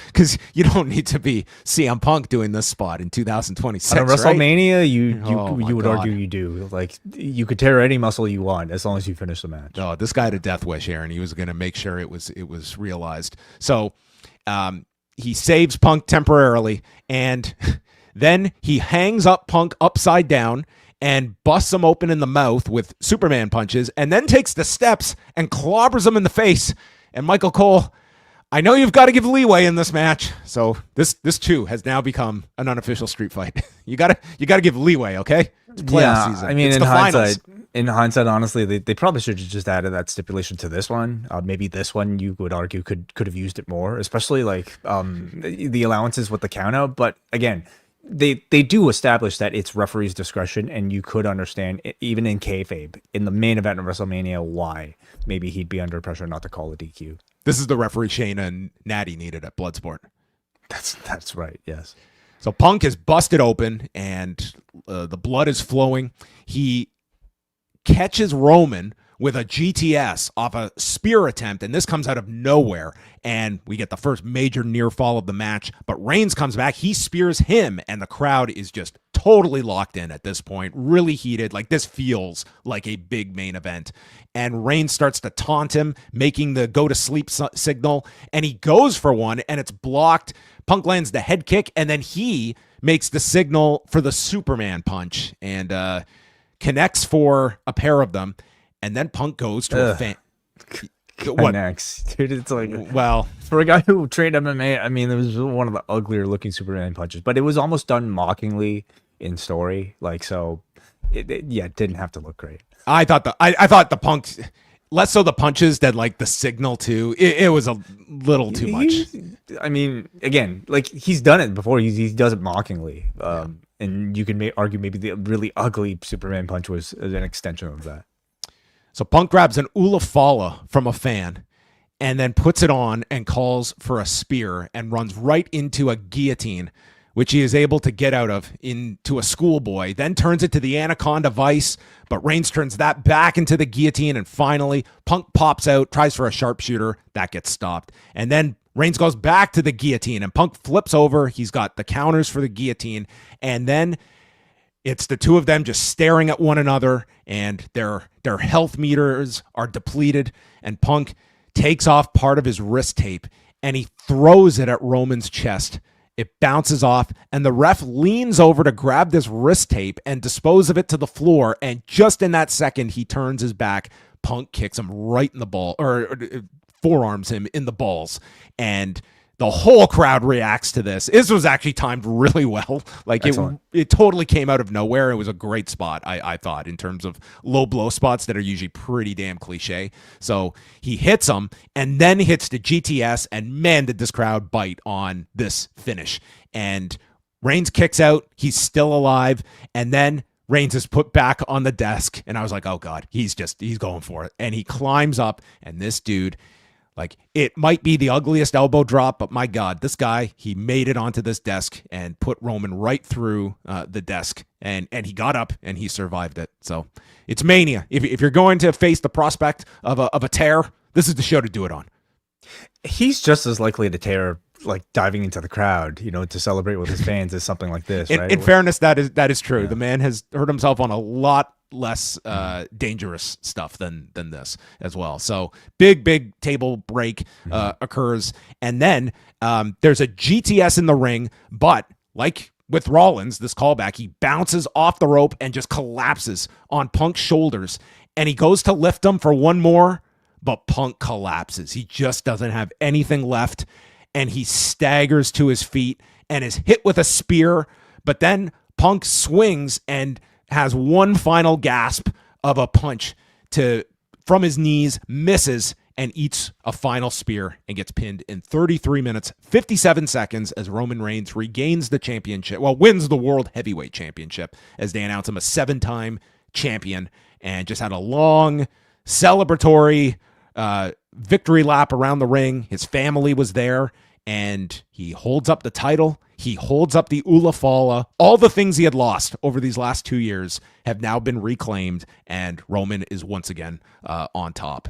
A: because you don't need to be CM Punk doing this spot in 2026.
B: On WrestleMania,
A: Oh, my
B: you would
A: God.
B: argue you do. Like, you could tear any muscle you want as long as you finish the match.
A: Oh, this guy had a death wish, Aaron. He was going to make sure it was realized. So he saves Punk temporarily, and then he hangs up Punk upside down and busts him open in the mouth with Superman punches, and then takes the steps and clobbers him in the face. And Michael Cole, I know you've got to give leeway in this match. So this too has now become an unofficial street fight. You gotta give leeway, okay? It's playoff season.
B: I mean,
A: it's
B: in hindsight, honestly, they probably should have just added that stipulation to this one. Maybe this one, you would argue, could have used it more, especially like the allowances with the count out. But again, they do establish that it's referee's discretion, and you could understand, even in kayfabe, in the main event of WrestleMania, why maybe he'd be under pressure not to call a DQ.
A: This is the referee Shayna and Natty needed at Bloodsport.
B: That's right. Yes.
A: So Punk is busted open, and the blood is flowing. He catches Roman with a GTS off a spear attempt, and this comes out of nowhere, and we get the first major near fall of the match. But Reigns comes back, he spears him, and the crowd is just totally locked in at this point, really heated. Like, this feels like a big main event. And Reigns starts to taunt him, making the go to sleep signal, and he goes for one, and it's blocked. Punk lands the head kick, and then he makes the signal for the Superman punch and connects for a pair of them. And then Punk goes to a fan. What
B: next, dude? It's like,
A: well,
B: for a guy who trained MMA, I mean, it was one of the uglier looking Superman punches, but it was almost done mockingly in story. Like, so, it didn't have to look great.
A: I thought the Punk, less so the punches than like the signal too. It was a little too much.
B: I mean, again, like, he's done it before. He does it mockingly, and you can argue maybe the really ugly Superman punch was an extension of that.
A: So Punk grabs an Ulafala from a fan and then puts it on and calls for a spear and runs right into a guillotine, which he is able to get out of into a schoolboy, then turns it to the Anaconda Vice, but Reigns turns that back into the guillotine, and finally Punk pops out, tries for a sharpshooter, that gets stopped. And then Reigns goes back to the guillotine, and Punk flips over. He's got the counters for the guillotine, and then it's the two of them just staring at one another, and their health meters are depleted, and Punk takes off part of his wrist tape, and he throws it at Roman's chest. It bounces off, and the ref leans over to grab this wrist tape and dispose of it to the floor, and just in that second, he turns his back. Punk kicks him right in the ball, or forearms him in the balls, and the whole crowd reacts to this. This was actually timed really well. Like, it totally came out of nowhere. It was a great spot, I thought, in terms of low blow spots that are usually pretty damn cliche. So he hits him and then hits the GTS, and man, did this crowd bite on this finish. And Reigns kicks out. He's still alive. And then Reigns is put back on the desk. And I was like, oh God, he's going for it. And he climbs up, and this dude, like, it might be the ugliest elbow drop, but my God, this guy, he made it onto this desk and put Roman right through the desk, and he got up and he survived it. So it's Mania. If you're going to face the prospect of a tear, this is the show to do it on.
B: He's just as likely to tear, like, diving into the crowd, to celebrate with his fans, as something like this. Right?
A: In fairness, that is true. Yeah. The man has hurt himself on a lot less dangerous stuff than this as well. So big table break occurs, and then there's a GTS in the ring, but like with Rollins, this callback, he bounces off the rope and just collapses on Punk's shoulders, and he goes to lift him for one more, but Punk collapses. He just doesn't have anything left, and he staggers to his feet and is hit with a spear, but then Punk swings and has one final gasp of a punch from his knees, misses, and eats a final spear and gets pinned in 33 minutes, 57 seconds as Roman Reigns regains the championship, wins the World Heavyweight Championship, as they announce him a 7-time champion, and just had a long celebratory victory lap around the ring. His family was there, and he holds up the title. He holds up the Ulafala. All the things he had lost over these last 2 years have now been reclaimed, and Roman is once again on top.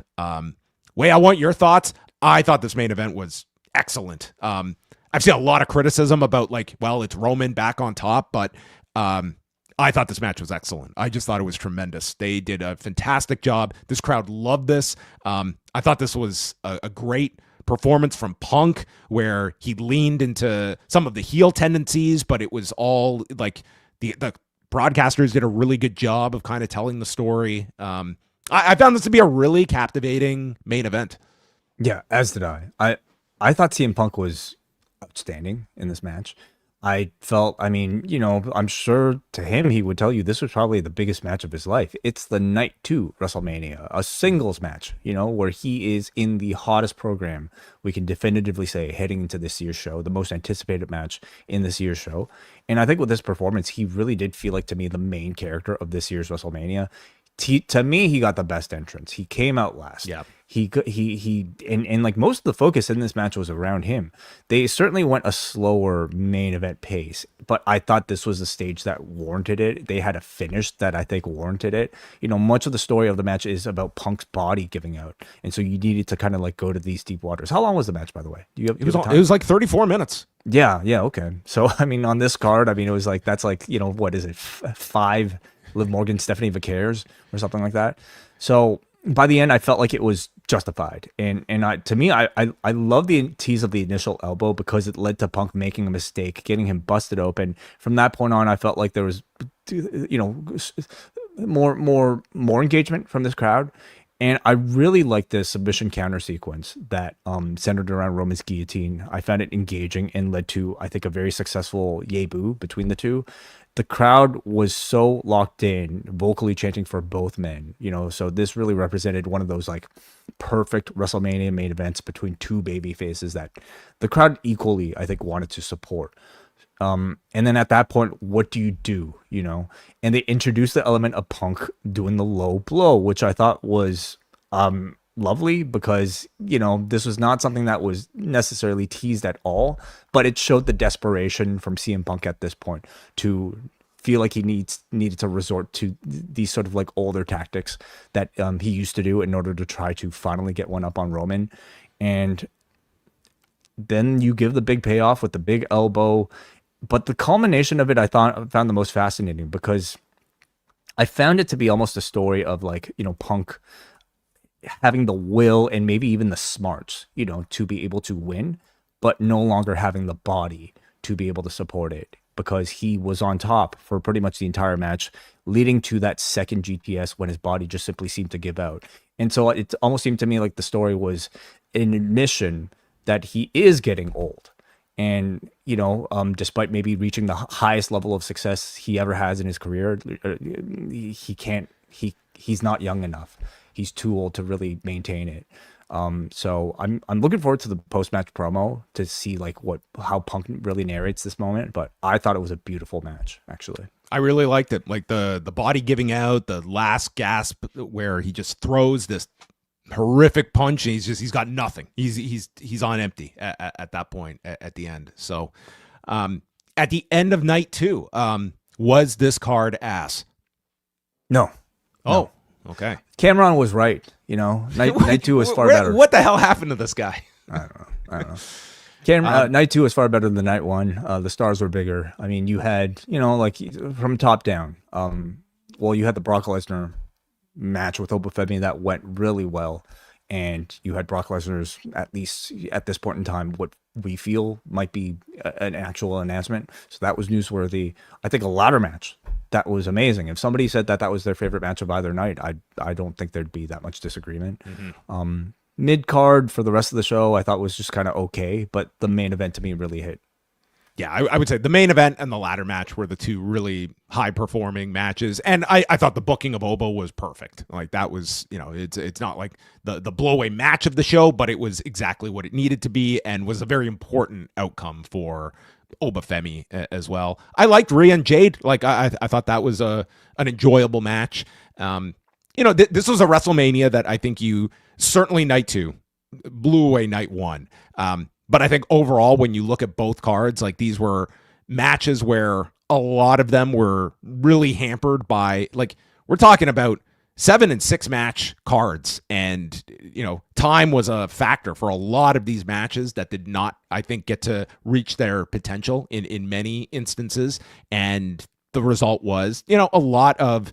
A: Wai, I want your thoughts. I thought this main event was excellent. I've seen a lot of criticism about like, well, it's Roman back on top, but I thought this match was excellent. I just thought it was tremendous. They did a fantastic job. This crowd loved this. I thought this was a great performance from Punk, where he leaned into some of the heel tendencies, but it was all like the broadcasters did a really good job of kind of telling the story. I found this to be a really captivating main event.
B: Yeah, as did I. I thought CM Punk was outstanding in this match. I felt, I mean, you know, I'm sure to him, he would tell you this was probably the biggest match of his life. It's the night 2 WrestleMania, a singles match, you know, where he is in the hottest program, we can definitively say, heading into this year's show, the most anticipated match in this year's show. And I think with this performance, he really did feel like, to me, the main character of this year's WrestleMania. To me, he got the best entrance. He came out last.
A: Yeah.
B: And like most of the focus in this match was around him. They certainly went a slower main event pace, but I thought this was a stage that warranted it. They had a finish that I think warranted it. You know, much of the story of the match is about Punk's body giving out, and so you needed to kind of like go to these deep waters. How long was the match, by the way?
A: It was like 34 minutes.
B: Yeah, okay. So I mean, on this card, I mean, it was like, that's like, you know, what is it, 5 Liv Morgan, Stephanie Vicares or something like that. So by the end, I felt like it was justified. And to me, I love the tease of the initial elbow because it led to Punk making a mistake, getting him busted open. From that point on, I felt like there was, you know, more engagement from this crowd. And I really liked this submission counter sequence that centered around Roman's guillotine. I found it engaging and led to, I think, a very successful yay boo between the two. The crowd was so locked in, vocally chanting for both men, you know, so this really represented one of those like perfect WrestleMania main events between two baby faces that the crowd equally, I think, wanted to support. And then at that point, what do you do, you know? And they introduced the element of Punk doing the low blow, which I thought was lovely because, you know, this was not something that was necessarily teased at all, but it showed the desperation from CM Punk at this point to feel like he needed to resort to these sort of like older tactics that he used to do in order to try to finally get one up on Roman. And then you give the big payoff with the big elbow. But the culmination of it, I found the most fascinating because I found it to be almost a story of like, you know, Punk having the will and maybe even the smarts, you know, to be able to win, but no longer having the body to be able to support it because he was on top for pretty much the entire match, leading to that second GTS when his body just simply seemed to give out. And so it almost seemed to me like the story was an admission that he is getting old. And, you know, despite maybe reaching the highest level of success he ever has in his career, he's not young enough. He's too old to really maintain it. So I'm looking forward to the post-match promo to see like how Punk really narrates this moment. But I thought it was a beautiful match, actually.
A: I really liked it. Like the body giving out, the last gasp where he just throws this horrific punch and he's got nothing. He's on empty at that point at the end. So at the end of night 2, was this card ass?
B: No.
A: Oh, okay.
B: Cameron was right. You know, night 2 was far better.
A: What the hell happened to this guy?
B: I don't know. Night 2 was far better than night 1. The stars were bigger. I mean, you had, you know, like from top down. Well, you had the Brock Lesnar match with Femi that went really well, and you had Brock Lesnar's, at least at this point in time, what we feel might be an actual announcement. So that was newsworthy. I think a ladder match that was amazing. If somebody said that was their favorite match of either night, I don't think there'd be that much disagreement. Mm-hmm. Mid card for the rest of the show, I thought was just kind of okay, but the main event to me really hit.
A: Yeah, I would say the main event and the ladder match were the two really high-performing matches, and I thought the booking of Obo was perfect. Like that was, you know, it's not like the blow-away match of the show, but it was exactly what it needed to be, and was a very important outcome for Femi as well. I liked Rhea and Jade. Like I thought that was an enjoyable match. You know, this was a WrestleMania that I think you certainly night 2 blew away night 1. But I think overall, when you look at both cards, like these were matches where a lot of them were really hampered by, like, we're talking about 7 and 6 match cards, and time was a factor for a lot of these matches that did not, I think, get to reach their potential in many instances. And the result was a lot of,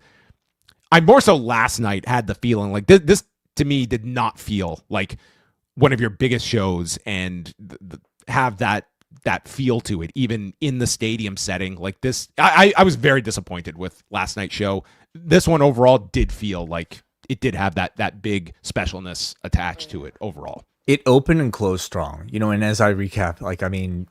A: I more so last night had the feeling like this to me did not feel like one of your biggest shows, and have that feel to it, even in the stadium setting like this. I was very disappointed with last night's show. This one overall did feel like it did have that big specialness attached to it overall.
B: It opened and closed strong, and as I recap,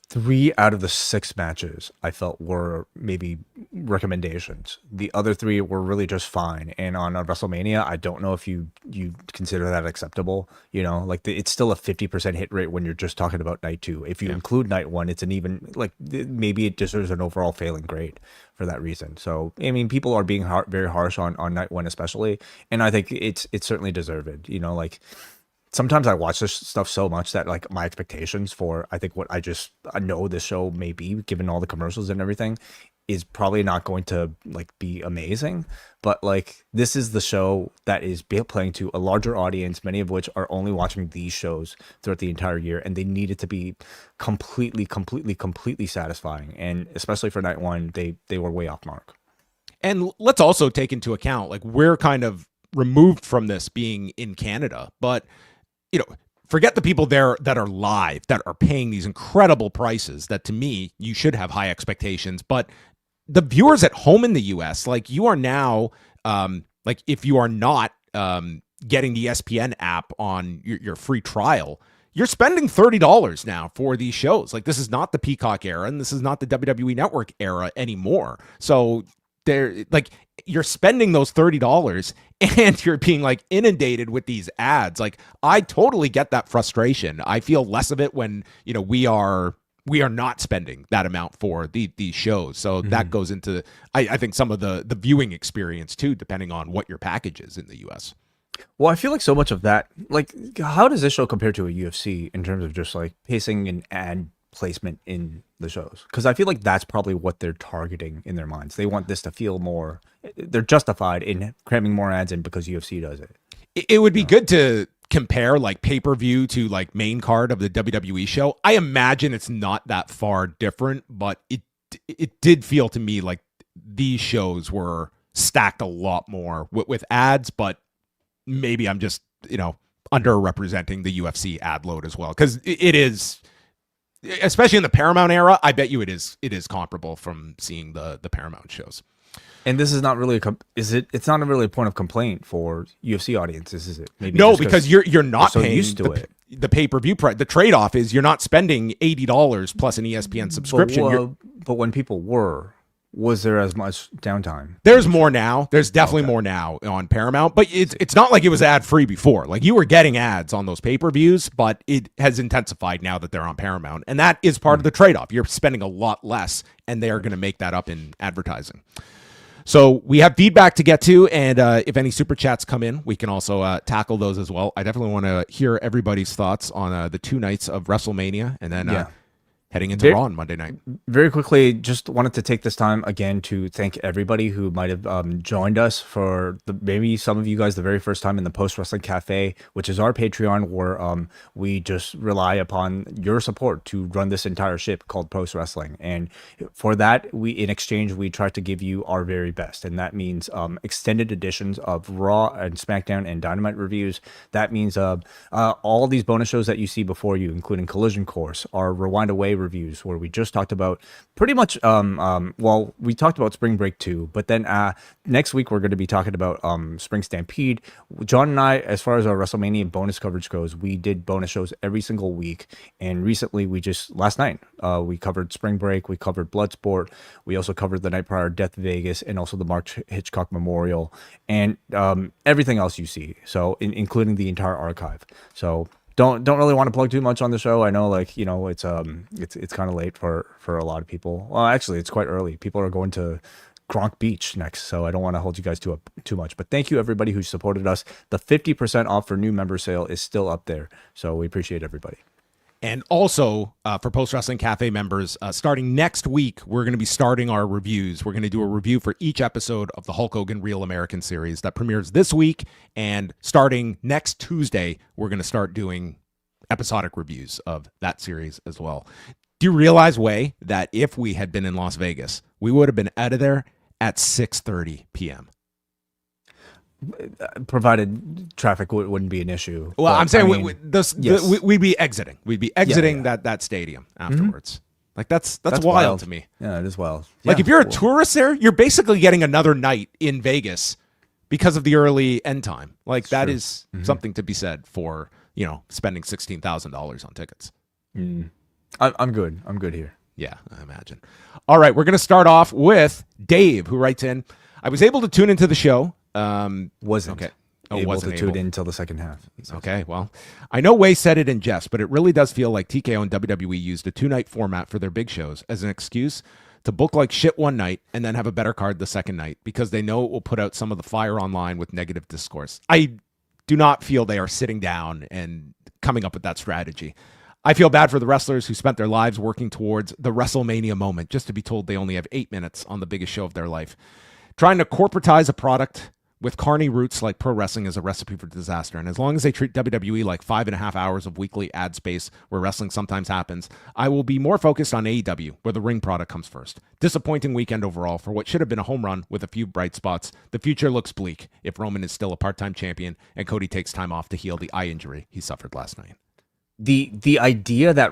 B: 3 out of the 6 matches I felt were maybe recommendations. The other 3 were really just fine. And on a WrestleMania, I don't know if you consider that acceptable. It's still a 50% hit rate when you're just talking about night 2. If you include night 1, it's an even, maybe it deserves an overall failing grade for that reason. So, I mean, people are being very harsh on night 1 especially. And I think it's certainly deserved. Sometimes I watch this stuff so much that my expectations for, I think, what I know this show may be, given all the commercials and everything, is probably not going to be amazing. But this is the show that is playing to a larger audience, many of which are only watching these shows throughout the entire year, and they need it to be completely satisfying. And especially for night 1, they were way off mark.
A: And let's also take into account we're kind of removed from this being in Canada, but forget the people there that are live, that are paying these incredible prices that, to me, you should have high expectations. But the viewers at home in the US, you are now, if you are not getting the ESPN app on your free trial, you're spending $30 now for these shows. This is not the Peacock era, and this is not the WWE Network era anymore. So you're spending those $30 and you're being inundated with these ads. I totally get that frustration. I feel less of it when, we are not spending that amount for these shows. So that goes into, I think, some of the viewing experience too, depending on what your package is in the US.
B: Well, I feel like so much of that, how does this show compare to a UFC in terms of just pacing and ad placement in the shows? Because I feel like that's probably what they're targeting in their minds. They want this to feel more, they're justified in cramming more ads in because UFC does it.
A: It would be good to compare pay-per-view to main card of the WWE show. I imagine it's not that far different, but it did feel to me like these shows were stacked a lot more with ads, but maybe I'm just, underrepresenting the UFC ad load as well, because it is, especially in the Paramount era, I bet you it is comparable from seeing the Paramount shows.
B: And this is not really it's not really a point of complaint for UFC audiences, is it? Maybe
A: no, because you're not
B: so
A: paying
B: used to it.
A: The pay-per-view price. The trade-off is you're not spending $80 plus an ESPN subscription.
B: But when people was there as much downtime?
A: There's more now. There's definitely more now on Paramount, but it's not like it was ad-free before. You were getting ads on those pay-per-views, but it has intensified now that they're on Paramount, and that is part of the trade-off. You're spending a lot less, and they are going to make that up in advertising. So we have feedback to get to, and if any super chats come in, we can also tackle those as well. I definitely want to hear everybody's thoughts on the 2 nights of WrestleMania, and then heading into Raw on Monday night.
B: Very quickly, just wanted to take this time again to thank everybody who might have joined us for maybe some of you guys the very first time in the Post Wrestling Cafe, which is our Patreon, where we just rely upon your support to run this entire ship called Post Wrestling. And for that, in exchange, we try to give you our very best. And that means extended editions of Raw and SmackDown and Dynamite reviews. That means all these bonus shows that you see before you, including Collision Course, our Rewind Away reviews, where we just talked about pretty much we talked about Spring Break 2, but then next week we're going to be talking about Spring Stampede. John and I, as far as our WrestleMania bonus coverage goes, we did bonus shows every single week, and recently last night we covered Spring Break, we covered Bloodsport, we also covered the night prior Death Vegas, and also the Mark Hitchcock Memorial, and everything else you see, so including the entire archive. So don't really want to plug too much on the show. I know, it's kind of late for a lot of people. Well, actually, it's quite early. People are going to Gronk Beach next, so I don't want to hold you guys too much. But thank you everybody who supported us. The 50% off for new member sale is still up there, so we appreciate everybody.
A: And also for Post Wrestling Cafe members, starting next week, we're going to be starting our reviews. We're going to do a review for each episode of the Hulk Hogan Real American series that premieres this week. And starting next Tuesday, we're going to start doing episodic reviews of that series as well. Do you realize, Way, that if we had been in Las Vegas, we would have been out of there at 6:30 p.m.?
B: Provided traffic wouldn't be an issue.
A: Well,
B: but,
A: I'm saying
B: I mean,
A: we'd be exiting. We'd be exiting
B: yeah.
A: that stadium afterwards. Like that's
B: wild
A: to me.
B: Yeah, it is wild.
A: Like
B: Yeah,
A: if you're a
B: cool.
A: tourist there, you're basically getting another night in Vegas because of the early end time. Like that is something to be said for, spending $16,000 on tickets.
B: I'm good. I'm good here.
A: Yeah, I imagine. All right, we're going to start off with Dave, who writes in, I was able to tune into the show.
B: Wasn't
A: okay.
B: able to tune in until the second half.
A: Okay, well, I know Way said it in jest, but it really does feel like TKO and WWE used a 2-night format for their big shows as an excuse to book like shit one night and then have a better card the second night because they know it will put out some of the fire online with negative discourse. I do not feel they are sitting down and coming up with that strategy. I feel bad for the wrestlers who spent their lives working towards the WrestleMania moment just to be told they only have 8 minutes on the biggest show of their life. Trying to corporatize a product with carny roots like pro wrestling is a recipe for disaster. And as long as they treat WWE like 5.5 hours of weekly ad space where wrestling sometimes happens, I will be more focused on AEW, where the ring product comes first. Disappointing weekend overall for what should have been a home run with a few bright spots. The future looks bleak if Roman is still a part-time champion and Cody takes time off to heal the eye injury he suffered last night.
B: The idea that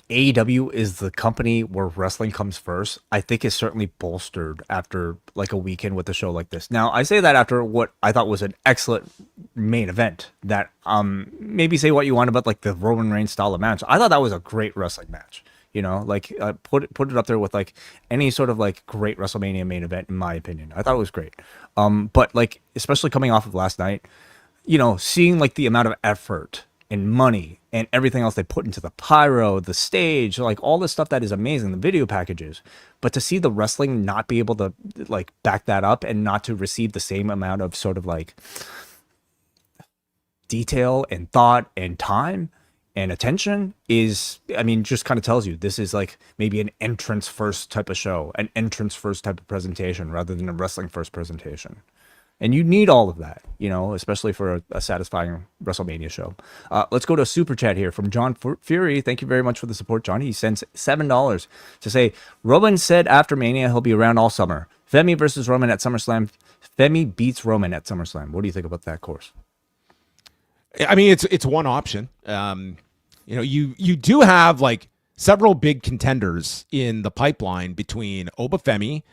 B: AEW is the company where wrestling comes first, I think is certainly bolstered after like a weekend with a show like this. Now, I say that after what I thought was an excellent main event that maybe say what you want about like the Roman Reigns style of match. I thought that was a great wrestling match. Like put it up there with like any sort of like great WrestleMania main event in my opinion. I thought it was great. But like especially coming off of last night, seeing like the amount of effort and money and everything else they put into the pyro, the stage, like all this stuff that is amazing, the video packages. But to see the wrestling not be able to like back that up and not to receive the same amount of sort of like detail and thought and time and attention is, I mean, just kind of tells you this is like maybe an entrance first type of show, an entrance first type of presentation rather than a wrestling first presentation. And you need all of that, especially for a satisfying WrestleMania show. Let's go to a super chat here from John Fury. Thank you very much for the support, John. He sends $7 to say, Roman said after Mania he'll be around all summer. Femi versus Roman at SummerSlam. Femi beats Roman at SummerSlam. What do you think about that course?
A: I mean, it's one option. You do have like several big contenders in the pipeline between Oba Femi,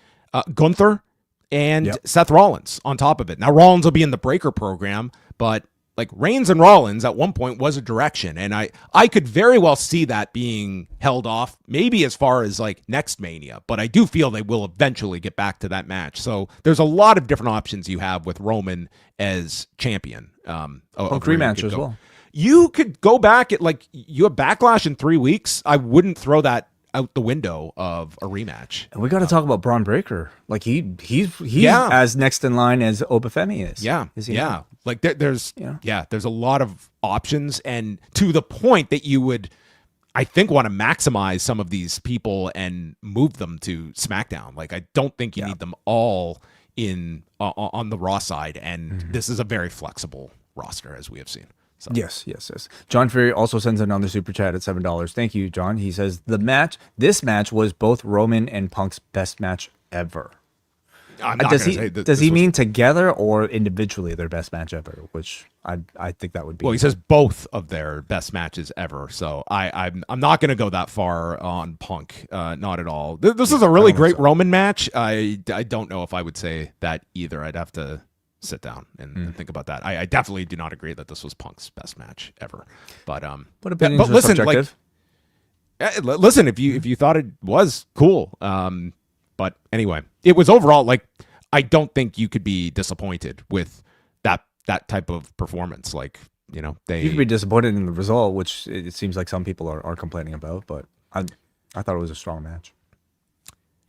A: Gunther, and Seth Rollins on top of it. Now, Rollins will be in the Breaker program, but like Reigns and Rollins at one point was a direction. And I could very well see that being held off maybe as far as like next Mania, but I do feel they will eventually get back to that match. So there's a lot of different options you have with Roman as champion.
B: Rematch as well.
A: You could go back at like you have Backlash in 3 weeks. I wouldn't throw that out the window of a rematch.
B: And we got to talk about Braun Breaker. Like he's as next in line as Oba Femi is.
A: Yeah.
B: Is he
A: yeah.
B: not?
A: Like there's a lot of options, and to the point that you would, I think, want to maximize some of these people and move them to SmackDown. Like I don't think you need them all in on the Raw side, and this is a very flexible roster as we have seen. So.
B: Yes. John Fury also sends another super chat at $7. Thank you, John. He says this match was both Roman and Punk's best match ever. Does he mean together or individually their best match ever? Which I think that would be.
A: Well, he says both of their best matches ever. So I'm not going to go that far on Punk. Not at all. This is a really great Roman match. I don't know if I would say that either. I'd have to sit down and think about that. I definitely do not agree that this was Punk's best match ever. But listen,
B: subjective.
A: Listen, if you thought it was cool, but anyway, it was overall like I don't think you could be disappointed with that type of performance. Like you could
B: be disappointed in the result, which it seems like some people are complaining about. But I thought it was a strong match.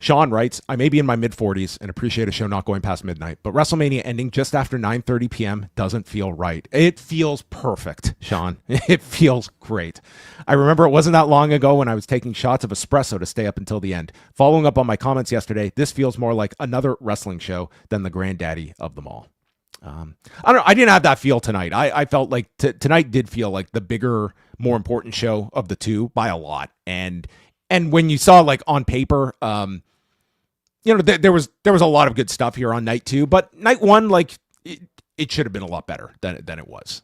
A: Sean writes, I may be in my mid-40s and appreciate a show not going past midnight, but WrestleMania ending just after 9:30 p.m. doesn't feel right. It feels perfect, Sean. It feels great. I remember it wasn't that long ago when I was taking shots of espresso to stay up until the end. Following up on my comments yesterday, this feels more like another wrestling show than the granddaddy of them all. I don't know. I didn't have that feel tonight. I felt like tonight did feel like the bigger, more important show of the two by a lot. And when you saw like on paper, there was a lot of good stuff here on night 2, but night 1, like it should have been a lot better than it was.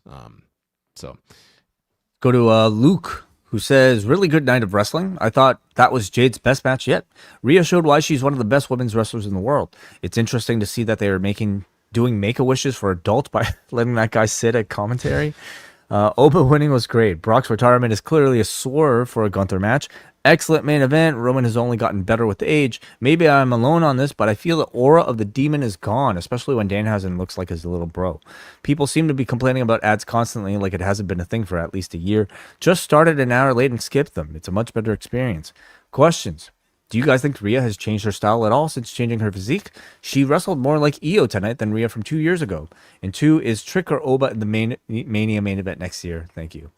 A: So
B: go to Luke, who says, really good night of wrestling. I thought that was Jade's best match yet. Rhea showed why she's one of the best women's wrestlers in the world. It's interesting to see that they are doing Make-A-Wishes for adults by letting that guy sit at commentary. Oba winning was great. Brock's retirement is clearly a swerve for a Gunther match. Excellent main event. Roman has only gotten better with age. Maybe I'm alone on this, but I feel the aura of the demon is gone, especially when Danhausen looks like his little bro. People seem to be complaining about ads constantly like it hasn't been a thing for at least a year. Just started an hour late and skipped them. It's a much better experience. Questions. Do you guys think Rhea has changed her style at all since changing her physique? She wrestled more like Io tonight than Rhea from 2 years ago. And 2, is Trick or Oba in the Mania main event next year? Thank you.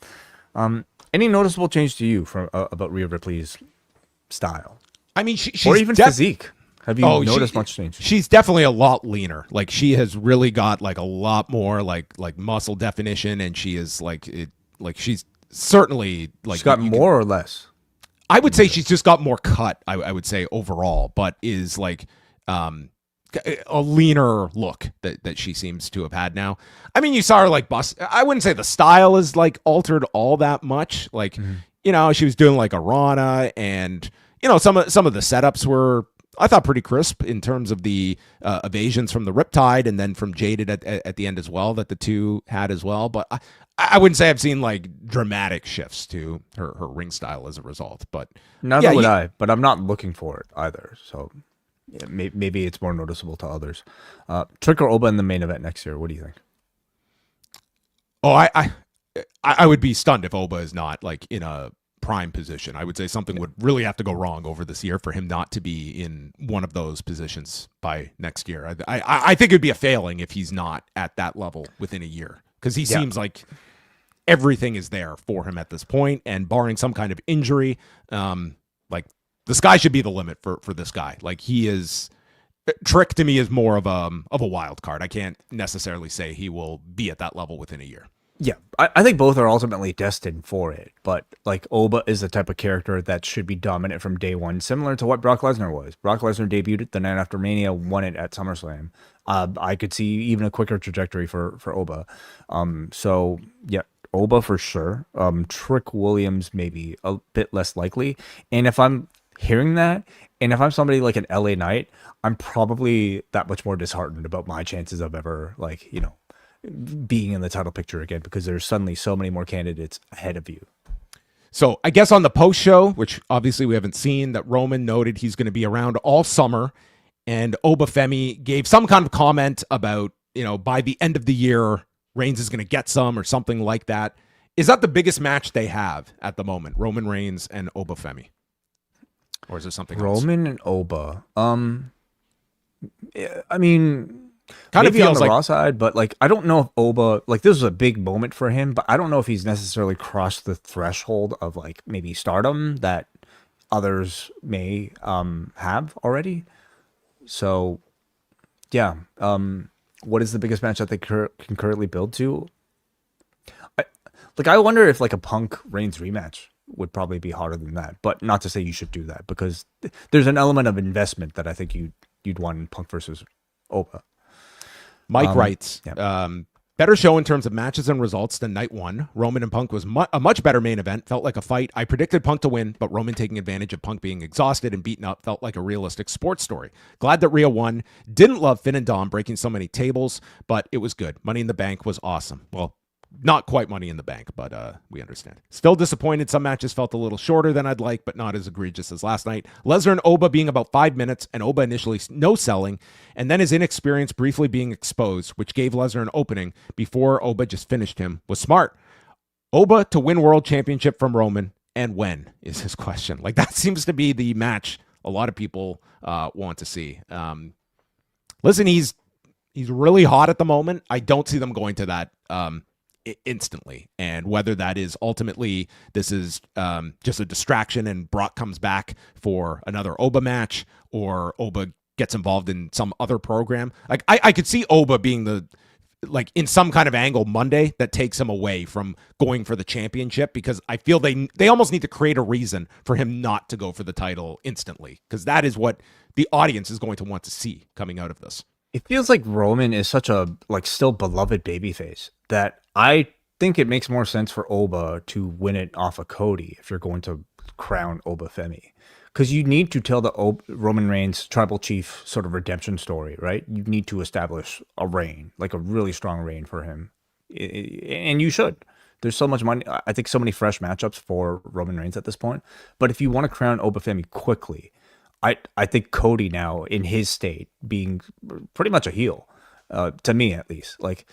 B: Any noticeable change to you from about Rhea Ripley's style?
A: I mean, she's
B: or even physique. Have you noticed much change?
A: She's definitely a lot leaner. Like she has really got like a lot more like muscle definition, and she is she's certainly like
B: she's got more or less.
A: I would say she's just got more cut, I would say overall, but is like a leaner look that she seems to have had now. I mean, you saw her like bust. I wouldn't say the style is like altered all that much. Like, she was doing like a Rana, and some of the setups were, I thought, pretty crisp in terms of the evasions from the Riptide and then from Jaded at the end as well that the two had as well. But I wouldn't say I've seen like dramatic shifts to her ring style as a result. But
B: neither would I. But I'm not looking for it either. So yeah, maybe it's more noticeable to others. Trick or Oba in the main event next year. What do you think?
A: Oh, I would be stunned if Oba is not like in a prime position. I would say something would really have to go wrong over this year for him not to be in one of those positions by next year. I think it'd be a failing if he's not at that level within a year, because he seems like everything is there for him at this point, and barring some kind of injury, like the sky should be the limit for this guy. Like he is. Trick to me is more of a wild card. I can't necessarily say he will be at that level within a year.
B: Yeah, I think both are ultimately destined for it, but like Oba is the type of character that should be dominant from day one, similar to what Brock Lesnar was. Brock Lesnar debuted the night after Mania, won it at SummerSlam. I could see even a quicker trajectory for Oba. So yeah, Oba for sure. Trick Williams maybe a bit less likely. And if I'm hearing that, and if I'm somebody like an LA Knight, I'm probably that much more disheartened about my chances of ever being in the title picture again, because there's suddenly so many more candidates ahead of you.
A: So I guess on the post show, which obviously we haven't seen, that Roman noted he's going to be around all summer, and Oba Femi gave some kind of comment about, by the end of the year, Reigns is going to get some or something like that. Is that the biggest match they have at the moment, Roman Reigns and Oba Femi? Or is there something else?
B: Roman and Oba. I mean,
A: kind of
B: maybe
A: feels
B: on the
A: like
B: Raw side, but like I don't know if Oba, like this was a big moment for him, but I don't know if he's necessarily crossed the threshold of like maybe stardom that others may have already. So yeah, what is the biggest match that they can currently build to? I wonder if like a Punk Reigns rematch would probably be harder than that, but not to say you should do that, because there's an element of investment that I think you'd want in Punk versus Oba.
A: Mike writes, better show in terms of matches and results than night 1. Roman and Punk was a much better main event. Felt like a fight. I predicted Punk to win, but Roman taking advantage of Punk being exhausted and beaten up felt like a realistic sports story. Glad that Rhea won. Didn't love Finn and Dom breaking so many tables, but it was good. Money in the Bank was awesome. Well, not quite Money in the Bank, but we understand. Still disappointed. Some matches felt a little shorter than I'd like, but not as egregious as last night. Lesnar and Oba being about 5 minutes, and Oba initially no selling, and then his inexperience briefly being exposed, which gave Lesnar an opening before Oba just finished him, was smart. Oba to win World Championship from Roman, and when is his question. Like that seems to be the match a lot of people want to see. Listen, he's really hot at the moment. I don't see them going to that instantly. And whether that is ultimately this is just a distraction and Brock comes back for another Oba match, or Oba gets involved in some other program. Like I could see Oba being in some kind of angle Monday that takes him away from going for the championship, because I feel they almost need to create a reason for him not to go for the title instantly, because that is what the audience is going to want to see coming out of this.
B: It feels like Roman is such a still beloved babyface that I think it makes more sense for Oba to win it off of Cody if you're going to crown Oba Femi. Because you need to tell the Roman Reigns tribal chief sort of redemption story, right? You need to establish a reign, like a really strong reign for him. And you should. There's so much money. I think so many fresh matchups for Roman Reigns at this point. But if you want to crown Oba Femi quickly, I think Cody now, in his state, being pretty much a heel, to me at least, like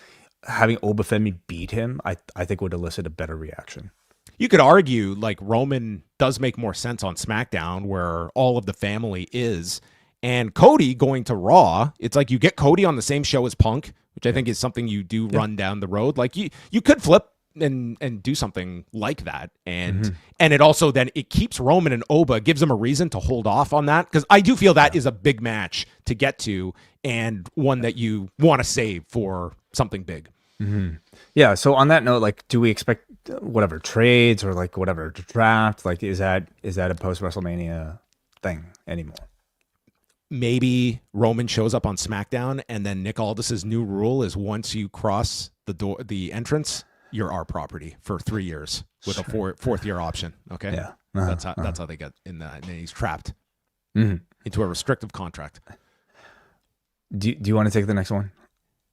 B: having Oba Femi beat him, I think would elicit a better reaction.
A: You could argue like Roman does make more sense on SmackDown, where all of the family is, and Cody going to Raw. It's like you get Cody on the same show as Punk, which I think is something you do run down the road. Like you could flip and do something like that, and it also then it keeps Roman and Oba, gives them a reason to hold off on that, because I do feel that is a big match to get to and one that you want to save for something big.
B: Yeah. So on that note, like, do we expect whatever trades or like whatever draft? Like, is that a post WrestleMania thing anymore?
A: Maybe Roman shows up on SmackDown, and then Nick Aldis's new rule is once you cross the entrance, you're our property for 3 years with a fourth year option. Okay.
B: Yeah.
A: That's how they get in that. And he's trapped into a restrictive contract.
B: Do you want to take the next one?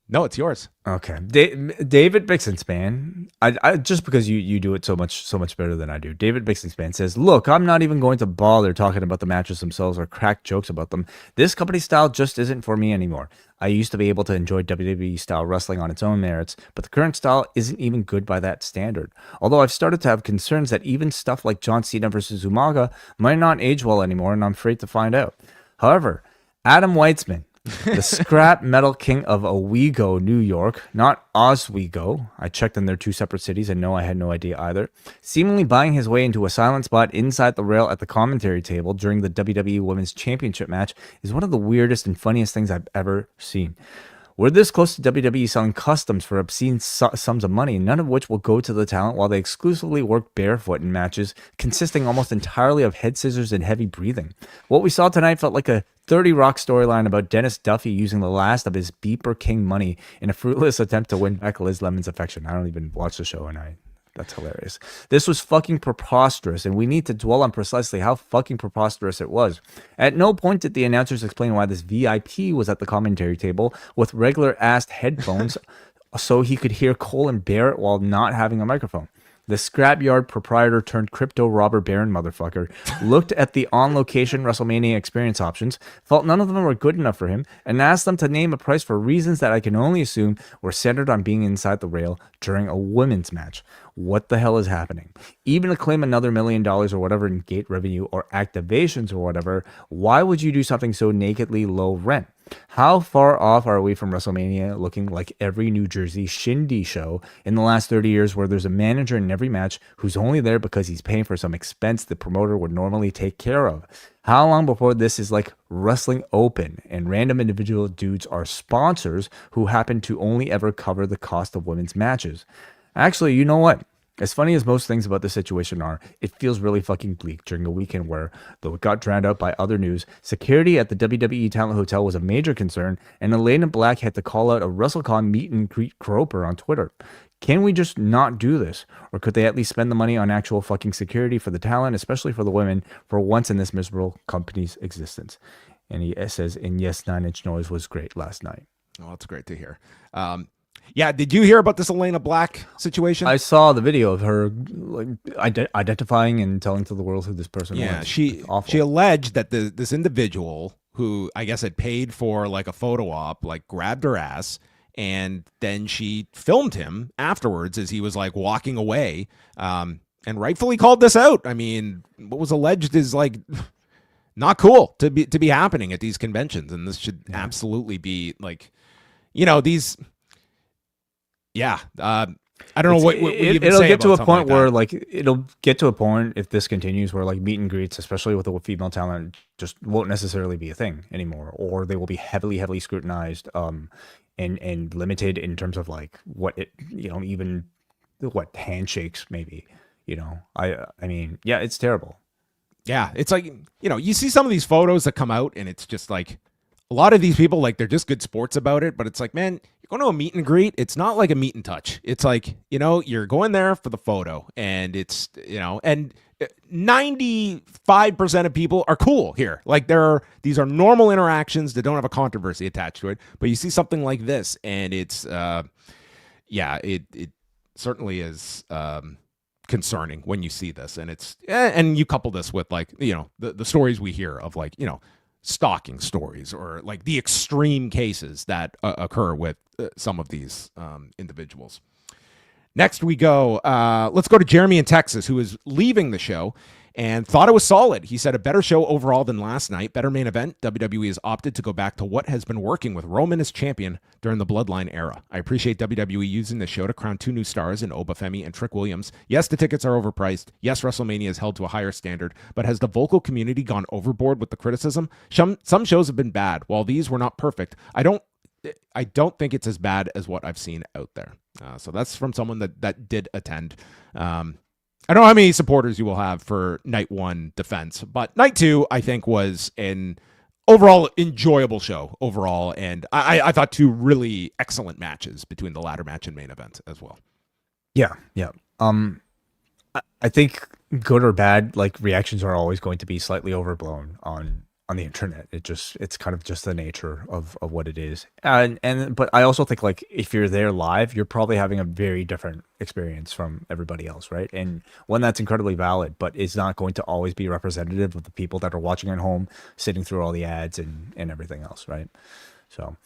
A: No, it's yours.
B: Okay. David Bixenspan, I just because you do it so much better than I do. David Bixenspan says, "Look, I'm not even going to bother talking about the matches themselves or crack jokes about them. This company style just isn't for me anymore. I used to be able to enjoy WWE style wrestling on its own merits, but the current style isn't even good by that standard. Although I've started to have concerns that even stuff like John Cena versus Umaga might not age well anymore, and I'm afraid to find out. However, Adam Weitsman, the scrap metal king of Owego, New York, not Oswego. I checked in their two separate cities and no, I had no idea either. Seemingly buying his way into a silent spot inside the rail at the commentary table during the WWE Women's Championship match is one of the weirdest and funniest things I've ever seen. We're this close to WWE selling customs for obscene sums of money, none of which will go to the talent, while they exclusively work barefoot in matches consisting almost entirely of head scissors and heavy breathing. What we saw tonight felt like a 30 Rock storyline about Dennis Duffy using the last of his Beeper King money in a fruitless attempt to win back Liz Lemon's affection. I don't even watch the show, and that's hilarious. This was fucking preposterous, and we need to dwell on precisely how fucking preposterous it was. At no point did the announcers explain why this VIP was at the commentary table with regular-assed headphones so he could hear Cole and Barrett while not having a microphone. The scrapyard proprietor turned crypto robber baron motherfucker looked at the on-location WrestleMania experience options, felt none of them were good enough for him, and asked them to name a price for reasons that I can only assume were centered on being inside the rail during a women's match. What the hell is happening? Even to claim another $1 million or whatever in gate revenue or activations or whatever, why would you do something so nakedly low rent? How far off are we from WrestleMania looking like every New Jersey shindy show in the last 30 years where there's a manager in every match who's only there because he's paying for some expense the promoter would normally take care of? How long before this is like Wrestling Open and random individual dudes are sponsors who happen to only ever cover the cost of women's matches? Actually, you know what? As funny as most things about this situation are, it feels really fucking bleak during a weekend where, though it got drowned out by other news, security at the WWE Talent Hotel was a major concern, and Elena Black had to call out a WrestleCon meet and greet groper on Twitter. Can we just not do this? Or could they at least spend the money on actual fucking security for the talent, especially for the women, for once in this miserable company's existence? And he says, and yes, 9 Inch Noise was great last night.
A: Oh, that's great to hear. Yeah, did you hear about this Elena Black situation?
B: I saw the video of her like identifying and telling to the world who this person was.
A: Yeah, she alleged that this individual who I guess had paid for like a photo op, like grabbed her ass, and then she filmed him afterwards as he was like walking away, and rightfully called this out. I mean, what was alleged is like not cool to be happening at these conventions, and this should absolutely be like, these. Yeah, I don't know what
B: it'll get to a point where it'll get to a point if this continues where like meet and greets, especially with the female talent, just won't necessarily be a thing anymore, or they will be heavily scrutinized, and limited in terms of like what it, even what handshakes maybe, I mean, yeah, it's terrible.
A: Yeah, it's like, you see some of these photos that come out, and it's just like a lot of these people, like, they're just good sports about it, but it's like, man, you're going to a meet and greet. It's not like a meet and touch. It's like, you're going there for the photo, and it's, and 95% of people are cool here. Like, these are normal interactions that don't have a controversy attached to it, but you see something like this, and it's, it certainly is, concerning when you see this, and it's, and you couple this with like, the stories we hear of like, stalking stories, or like the extreme cases that occur with some of these individuals. Next we go, let's go to Jeremy in Texas, who is leaving the show and thought it was solid. He said, a better show overall than last night, better main event. WWE has opted to go back to what has been working with Roman as champion during the Bloodline era. I appreciate WWE using the show to crown 2 new stars in Oba Femi and Trick Williams. Yes, the tickets are overpriced. Yes, WrestleMania is held to a higher standard, but has the vocal community gone overboard with the criticism? Some shows have been bad. While these were not perfect, I don't think it's as bad as what I've seen out there. So that's from someone that did attend. I don't know how many supporters you will have for night 1 defense, but night 2, I think, was an overall enjoyable show overall. And I thought 2 really excellent matches between the ladder match and main event as well.
B: Yeah. Yeah. I think good or bad, like, reactions are always going to be slightly overblown on the internet. It's kind of just the nature of what it is. But I also think, like, if you're there live, you're probably having a very different experience from everybody else, right? And one that's incredibly valid, but it's not going to always be representative of the people that are watching at home, sitting through all the ads and everything else, right? So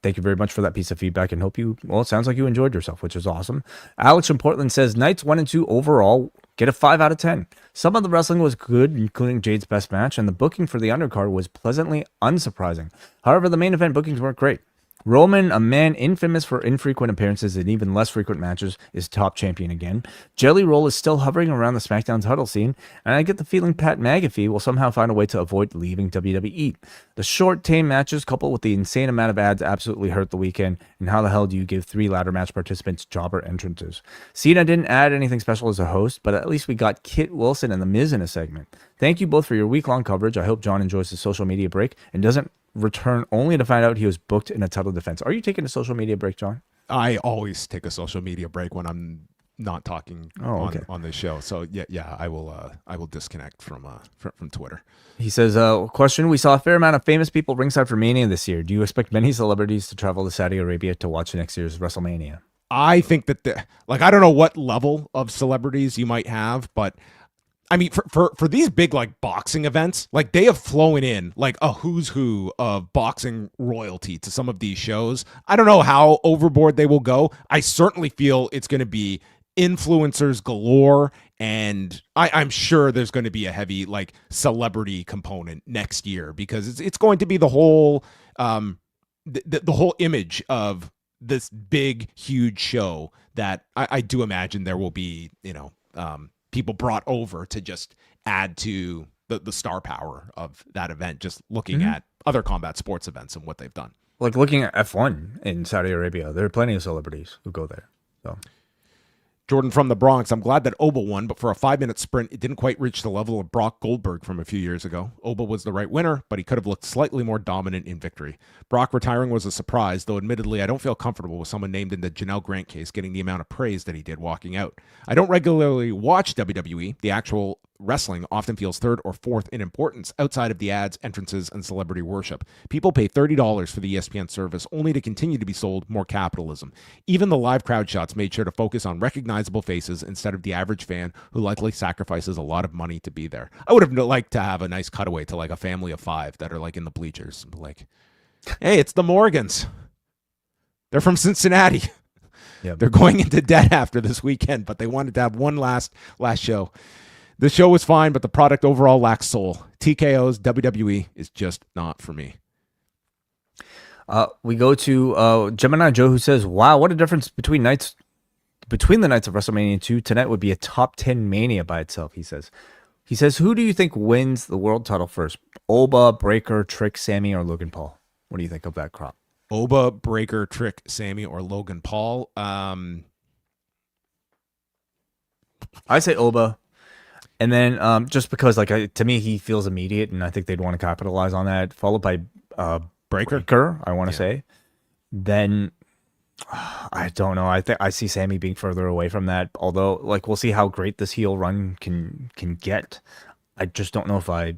B: thank you very much for that piece of feedback, and hope it sounds like you enjoyed yourself, which is awesome. Alex from Portland says, nights 1 and 2 overall, get a 5 out of 10. Some of the wrestling was good, including Jade's best match, and the booking for the undercard was pleasantly unsurprising. However, the main event bookings weren't great. Roman, a man infamous for infrequent appearances and even less frequent matches, is top champion again. Jelly Roll is still hovering around the SmackDown title scene, and I get the feeling Pat McAfee will somehow find a way to avoid leaving WWE. The short, tame matches coupled with the insane amount of ads absolutely hurt the weekend, and how the hell do you give 3 ladder match participants jobber entrances? Cena didn't add anything special as a host, but at least we got Kit Wilson and The Miz in a segment. Thank you both for your week-long coverage. I hope John enjoys his social media break and doesn't return only to find out he was booked in a title defense. Are you taking a social media break, John?
A: I always take a social media break when I'm not talking on this show. So yeah, I will disconnect from Twitter.
B: He says, question, we saw a fair amount of famous people ringside for Mania this year. Do you expect many celebrities to travel to Saudi Arabia to watch next year's WrestleMania?
A: I think that I don't know what level of celebrities you might have, but I mean, for these big, like, boxing events, like, they have flown in like a who's who of boxing royalty to some of these shows. I don't know how overboard they will go. I certainly feel it's going to be influencers galore, and I'm sure there's going to be a heavy, like, celebrity component next year, because it's going to be the whole the whole image of this big, huge show that I do imagine there will be, people brought over to just add to the star power of that event, just looking at other combat sports events and what they've done.
B: Like looking at F1 in Saudi Arabia, there are plenty of celebrities who go there. So,
A: Jordan from the Bronx, I'm glad that Oba won, but for a 5-minute sprint, it didn't quite reach the level of Brock Goldberg from a few years ago. Oba was the right winner, but he could have looked slightly more dominant in victory. Brock retiring was a surprise, though admittedly, I don't feel comfortable with someone named in the Janelle Grant case getting the amount of praise that he did walking out. I don't regularly watch WWE. The actual wrestling often feels 3rd or 4th in importance outside of the ads, entrances, and celebrity worship. People pay $30 for the ESPN service only to continue to be sold more capitalism. Even the live crowd shots made sure to focus on recognizable faces instead of the average fan who likely sacrifices a lot of money to be there. I would have liked to have a nice cutaway to like a family of 5 that are like in the bleachers. Like, hey, it's the Morgans. They're from Cincinnati. Yep. They're going into debt after this weekend, but they wanted to have one last show. The show was fine, but the product overall lacks soul. TKO's WWE is just not for me.
B: We go to Gemini Joe, who says, "Wow, what a difference between the nights of WrestleMania 2. Tonight would be a top 10 Mania by itself." He says, "Who do you think wins the world title first? Oba, Breaker, Trick, Sami, or Logan Paul? What do you think of that crop?"
A: Oba, Breaker, Trick, Sami, or Logan Paul?
B: I say Oba. And then just because, to me, he feels immediate, and I think they'd want to capitalize on that, followed by Breaker, I want to say. Then, I don't know. I see Sami being further away from that, although, we'll see how great this heel run can get. I just don't know if I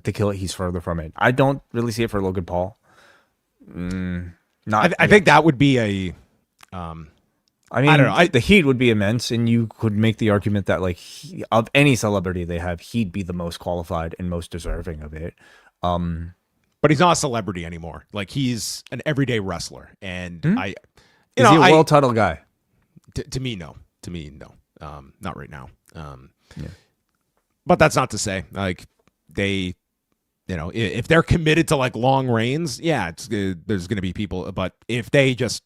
B: think he's further from it. I don't really see it for Logan Paul.
A: I think that would be a...
B: I mean, I don't know. The heat would be immense, and you could make the argument that, of any celebrity they have, he'd be the most qualified and most deserving of it.
A: But he's not a celebrity anymore. He's an everyday wrestler, and
B: is he a world title guy?
A: To me, no. Not right now. But that's not to say they, if they're committed to long reigns, there's going to be people. But if they just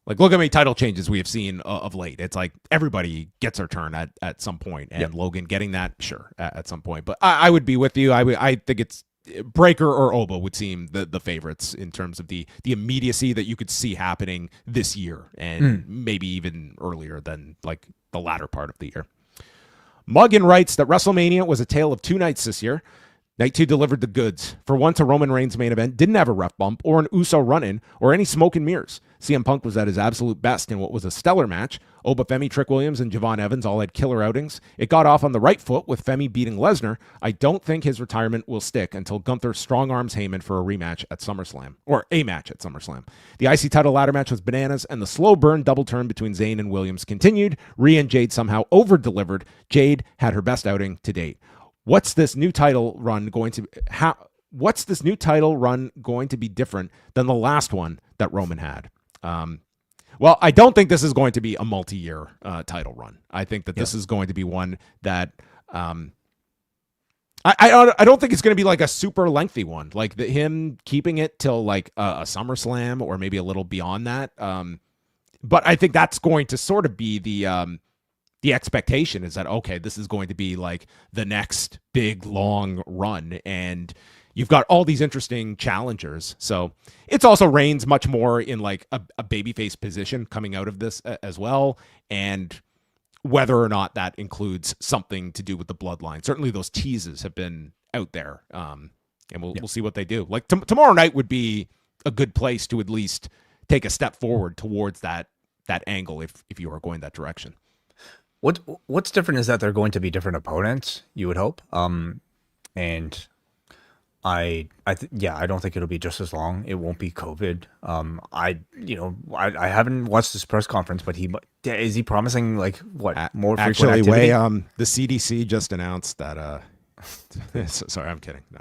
A: look how many title changes we have seen of late. It's everybody gets their turn at some point, and Logan getting that, sure, at some point. But I would be with you. I think it's Breaker or Oba would seem the favorites in terms of the immediacy that you could see happening this year, and maybe even earlier than the latter part of the year. Muggin writes that WrestleMania was a tale of two nights this year. Night 2 delivered the goods. For once, a Roman Reigns main event didn't have a ref bump or an Uso run-in or any smoke and mirrors. CM Punk was at his absolute best in what was a stellar match. Oba, Femi, Trick Williams, and Javon Evans all had killer outings. It got off on the right foot with Femi beating Lesnar. I don't think his retirement will stick until Gunther strong-arms Heyman for a rematch at SummerSlam, or a match at SummerSlam. The IC title ladder match was bananas, and the slow burn double turn between Zayn and Williams continued. Rhea and Jade somehow over-delivered. Jade had her best outing to date. What's this new title run going to be different than the last one that Roman had? Well, I don't think this is going to be a multi-year title run. I think that this is going to be one that I don't think it's going to be a super lengthy one, him keeping it till a SummerSlam or maybe a little beyond that. But I think that's going to sort of be the expectation, is that, okay, this is going to be the next big long run, and you've got all these interesting challengers. So it's also Reigns much more in a babyface position coming out of this as well. And whether or not that includes something to do with the bloodline, certainly those teases have been out there. And we'll see what they do. Tomorrow night would be a good place to at least take a step forward towards that angle if you are going that direction.
B: What's different is that they're going to be different opponents, you would hope. And I don't think it'll be just as long. It won't be COVID. I haven't watched this press conference, but is he promising more frequent activity?
A: The CDC just announced that. Sorry, I'm kidding. No.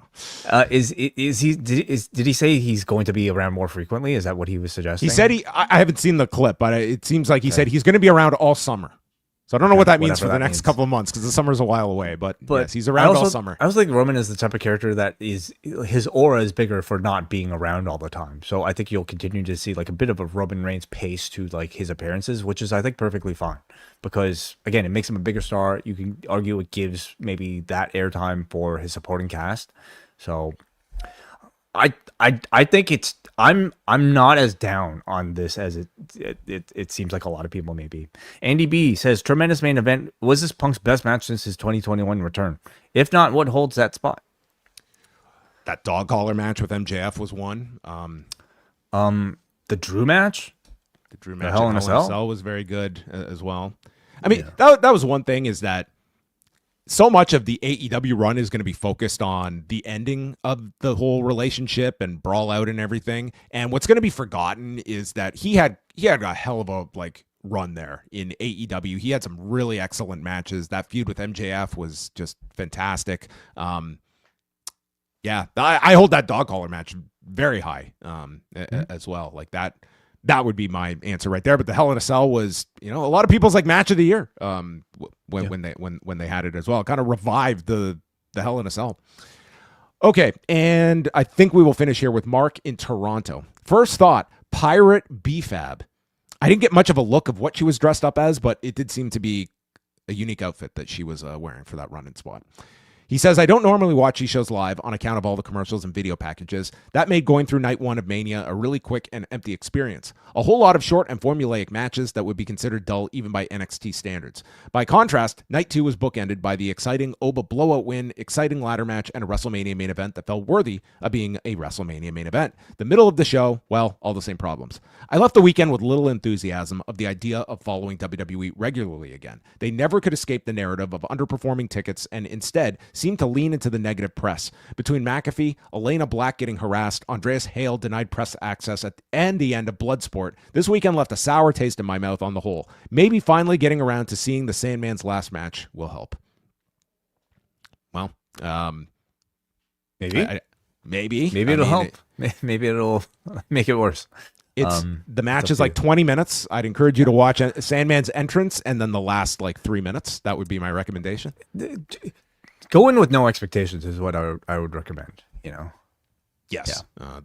B: Did he say he's going to be around more frequently? Is that what he was suggesting?
A: He said I haven't seen the clip, but it seems like he said he's going to be around all summer. So I don't know what that means for the next couple of months, because the summer's a while away, but yes, he's around all summer.
B: I was like, Roman is the type of character that his aura is bigger for not being around all the time. So I think you'll continue to see a bit of a Roman Reigns pace to his appearances, which is, I think, perfectly fine, because again, it makes him a bigger star. You can argue it gives maybe that airtime for his supporting cast. So I think it's I'm not as down on this as it seems like a lot of people may be. Andy B says, tremendous main event. Was this Punk's best match since his 2021 return? If not, what holds that spot?
A: That dog collar match with MJF was one.
B: The Drew match?
A: The Drew match at Hell in a Cell was very good as well. I mean, that was one thing, is that so much of the AEW run is going to be focused on the ending of the whole relationship and brawl out and everything. And what's going to be forgotten is that he had a hell of a run there in AEW. He had some really excellent matches. That feud with MJF was just fantastic. I hold that dog collar match very high as well. That that would be my answer right there. But the Hell in a Cell was, a lot of people's like match of the year when they had it as well. It kind of revived the Hell in a Cell. Okay, and I think we will finish here with Mark in Toronto. First thought, Pirate BFAB. I didn't get much of a look of what she was dressed up as, but it did seem to be a unique outfit that she was wearing for that run-in spot. He says, I don't normally watch these shows live on account of all the commercials and video packages. That made going through night one of Mania a really quick and empty experience. A whole lot of short and formulaic matches that would be considered dull even by NXT standards. By contrast, night two was bookended by the exciting Oba blowout win, exciting ladder match, and a WrestleMania main event that felt worthy of being a WrestleMania main event. The middle of the show, well, all the same problems. I left the weekend with little enthusiasm of the idea of following WWE regularly again. They never could escape the narrative of underperforming tickets and instead seemed to lean into the negative press. Between McAfee, Elena Black getting harassed, Andreas Hale denied press access and the end of Bloodsport, this weekend left a sour taste in my mouth on the whole. Maybe finally getting around to seeing the Sandman's last match will help. Well,
B: maybe.
A: Maybe
B: it'll help. Maybe it'll make it worse.
A: The match is like 20 minutes. I'd encourage you to watch Sandman's entrance and then the last like 3 minutes. That would be my recommendation.
B: Go in with no expectations is what I would recommend.
A: Yes, yeah.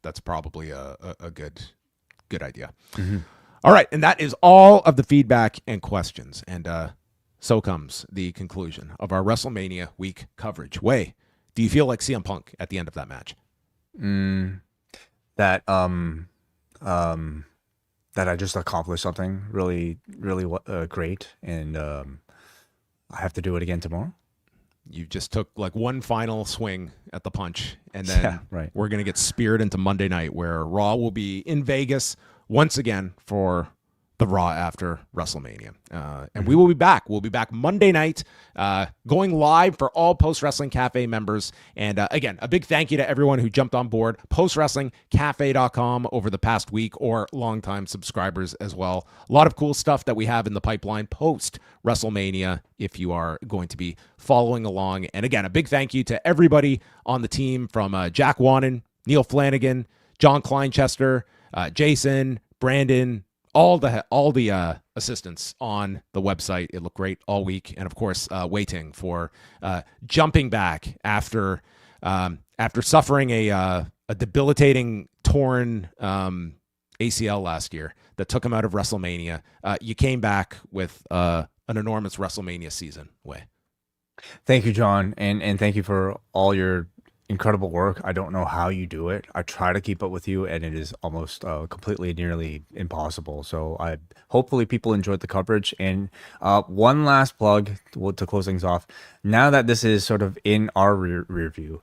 A: That's probably a good idea.
B: Mm-hmm.
A: All right, and that is all of the feedback and questions, and so comes the conclusion of our WrestleMania week coverage. Wai, do you feel like CM Punk at the end of that match?
B: That I just accomplished something really, really great, and I have to do it again tomorrow.
A: You just took like one final swing at the punch, and then we're going to get speared into Monday night, where Raw will be in Vegas once again for the Raw after WrestleMania. And we will be back. We'll be back Monday night, going live for all Post Wrestling Cafe members. And again, a big thank you to everyone who jumped on board postwrestlingcafe.com over the past week, or longtime subscribers as well. A lot of cool stuff that we have in the pipeline post WrestleMania if you are going to be following along. And again, a big thank you to everybody on the team, from Jack Wannon, Neil Flanagan, John Kleinchester, Jason, Brandon, all the assistants on the website. It looked great all week. And of course, Wai Ting for jumping back after suffering a debilitating torn ACL last year that took him out of WrestleMania. You came back with an enormous WrestleMania season. Wai.
B: Thank you, John, and thank you for all your incredible work. I don't know how you do it. I try to keep up with you, and it is almost completely nearly impossible. So hopefully people enjoyed the coverage. And one last plug to close things off. Now that this is sort of in our rear view,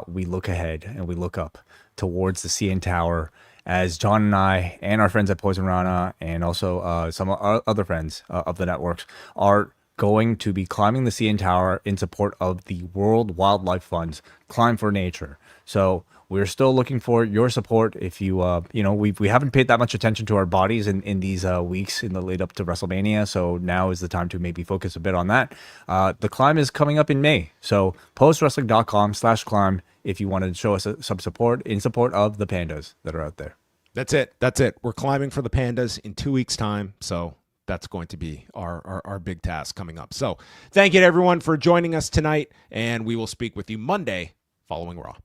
B: we look ahead and we look up towards the CN Tower, as John and I and our friends at Poison Rana, and also some other friends of the networks, are going to be climbing the CN Tower in support of the World Wildlife Fund's Climb for Nature. So we're still looking for your support. If you, we haven't paid that much attention to our bodies in these weeks in the lead up to WrestleMania. So now is the time to maybe focus a bit on that. The climb is coming up in May. So postwrestling.com/climb if you want to show us some support in support of the pandas that are out there.
A: That's it. We're climbing for the pandas in 2 weeks' time. So that's going to be our big task coming up. So thank you to everyone for joining us tonight, and we will speak with you Monday following Raw.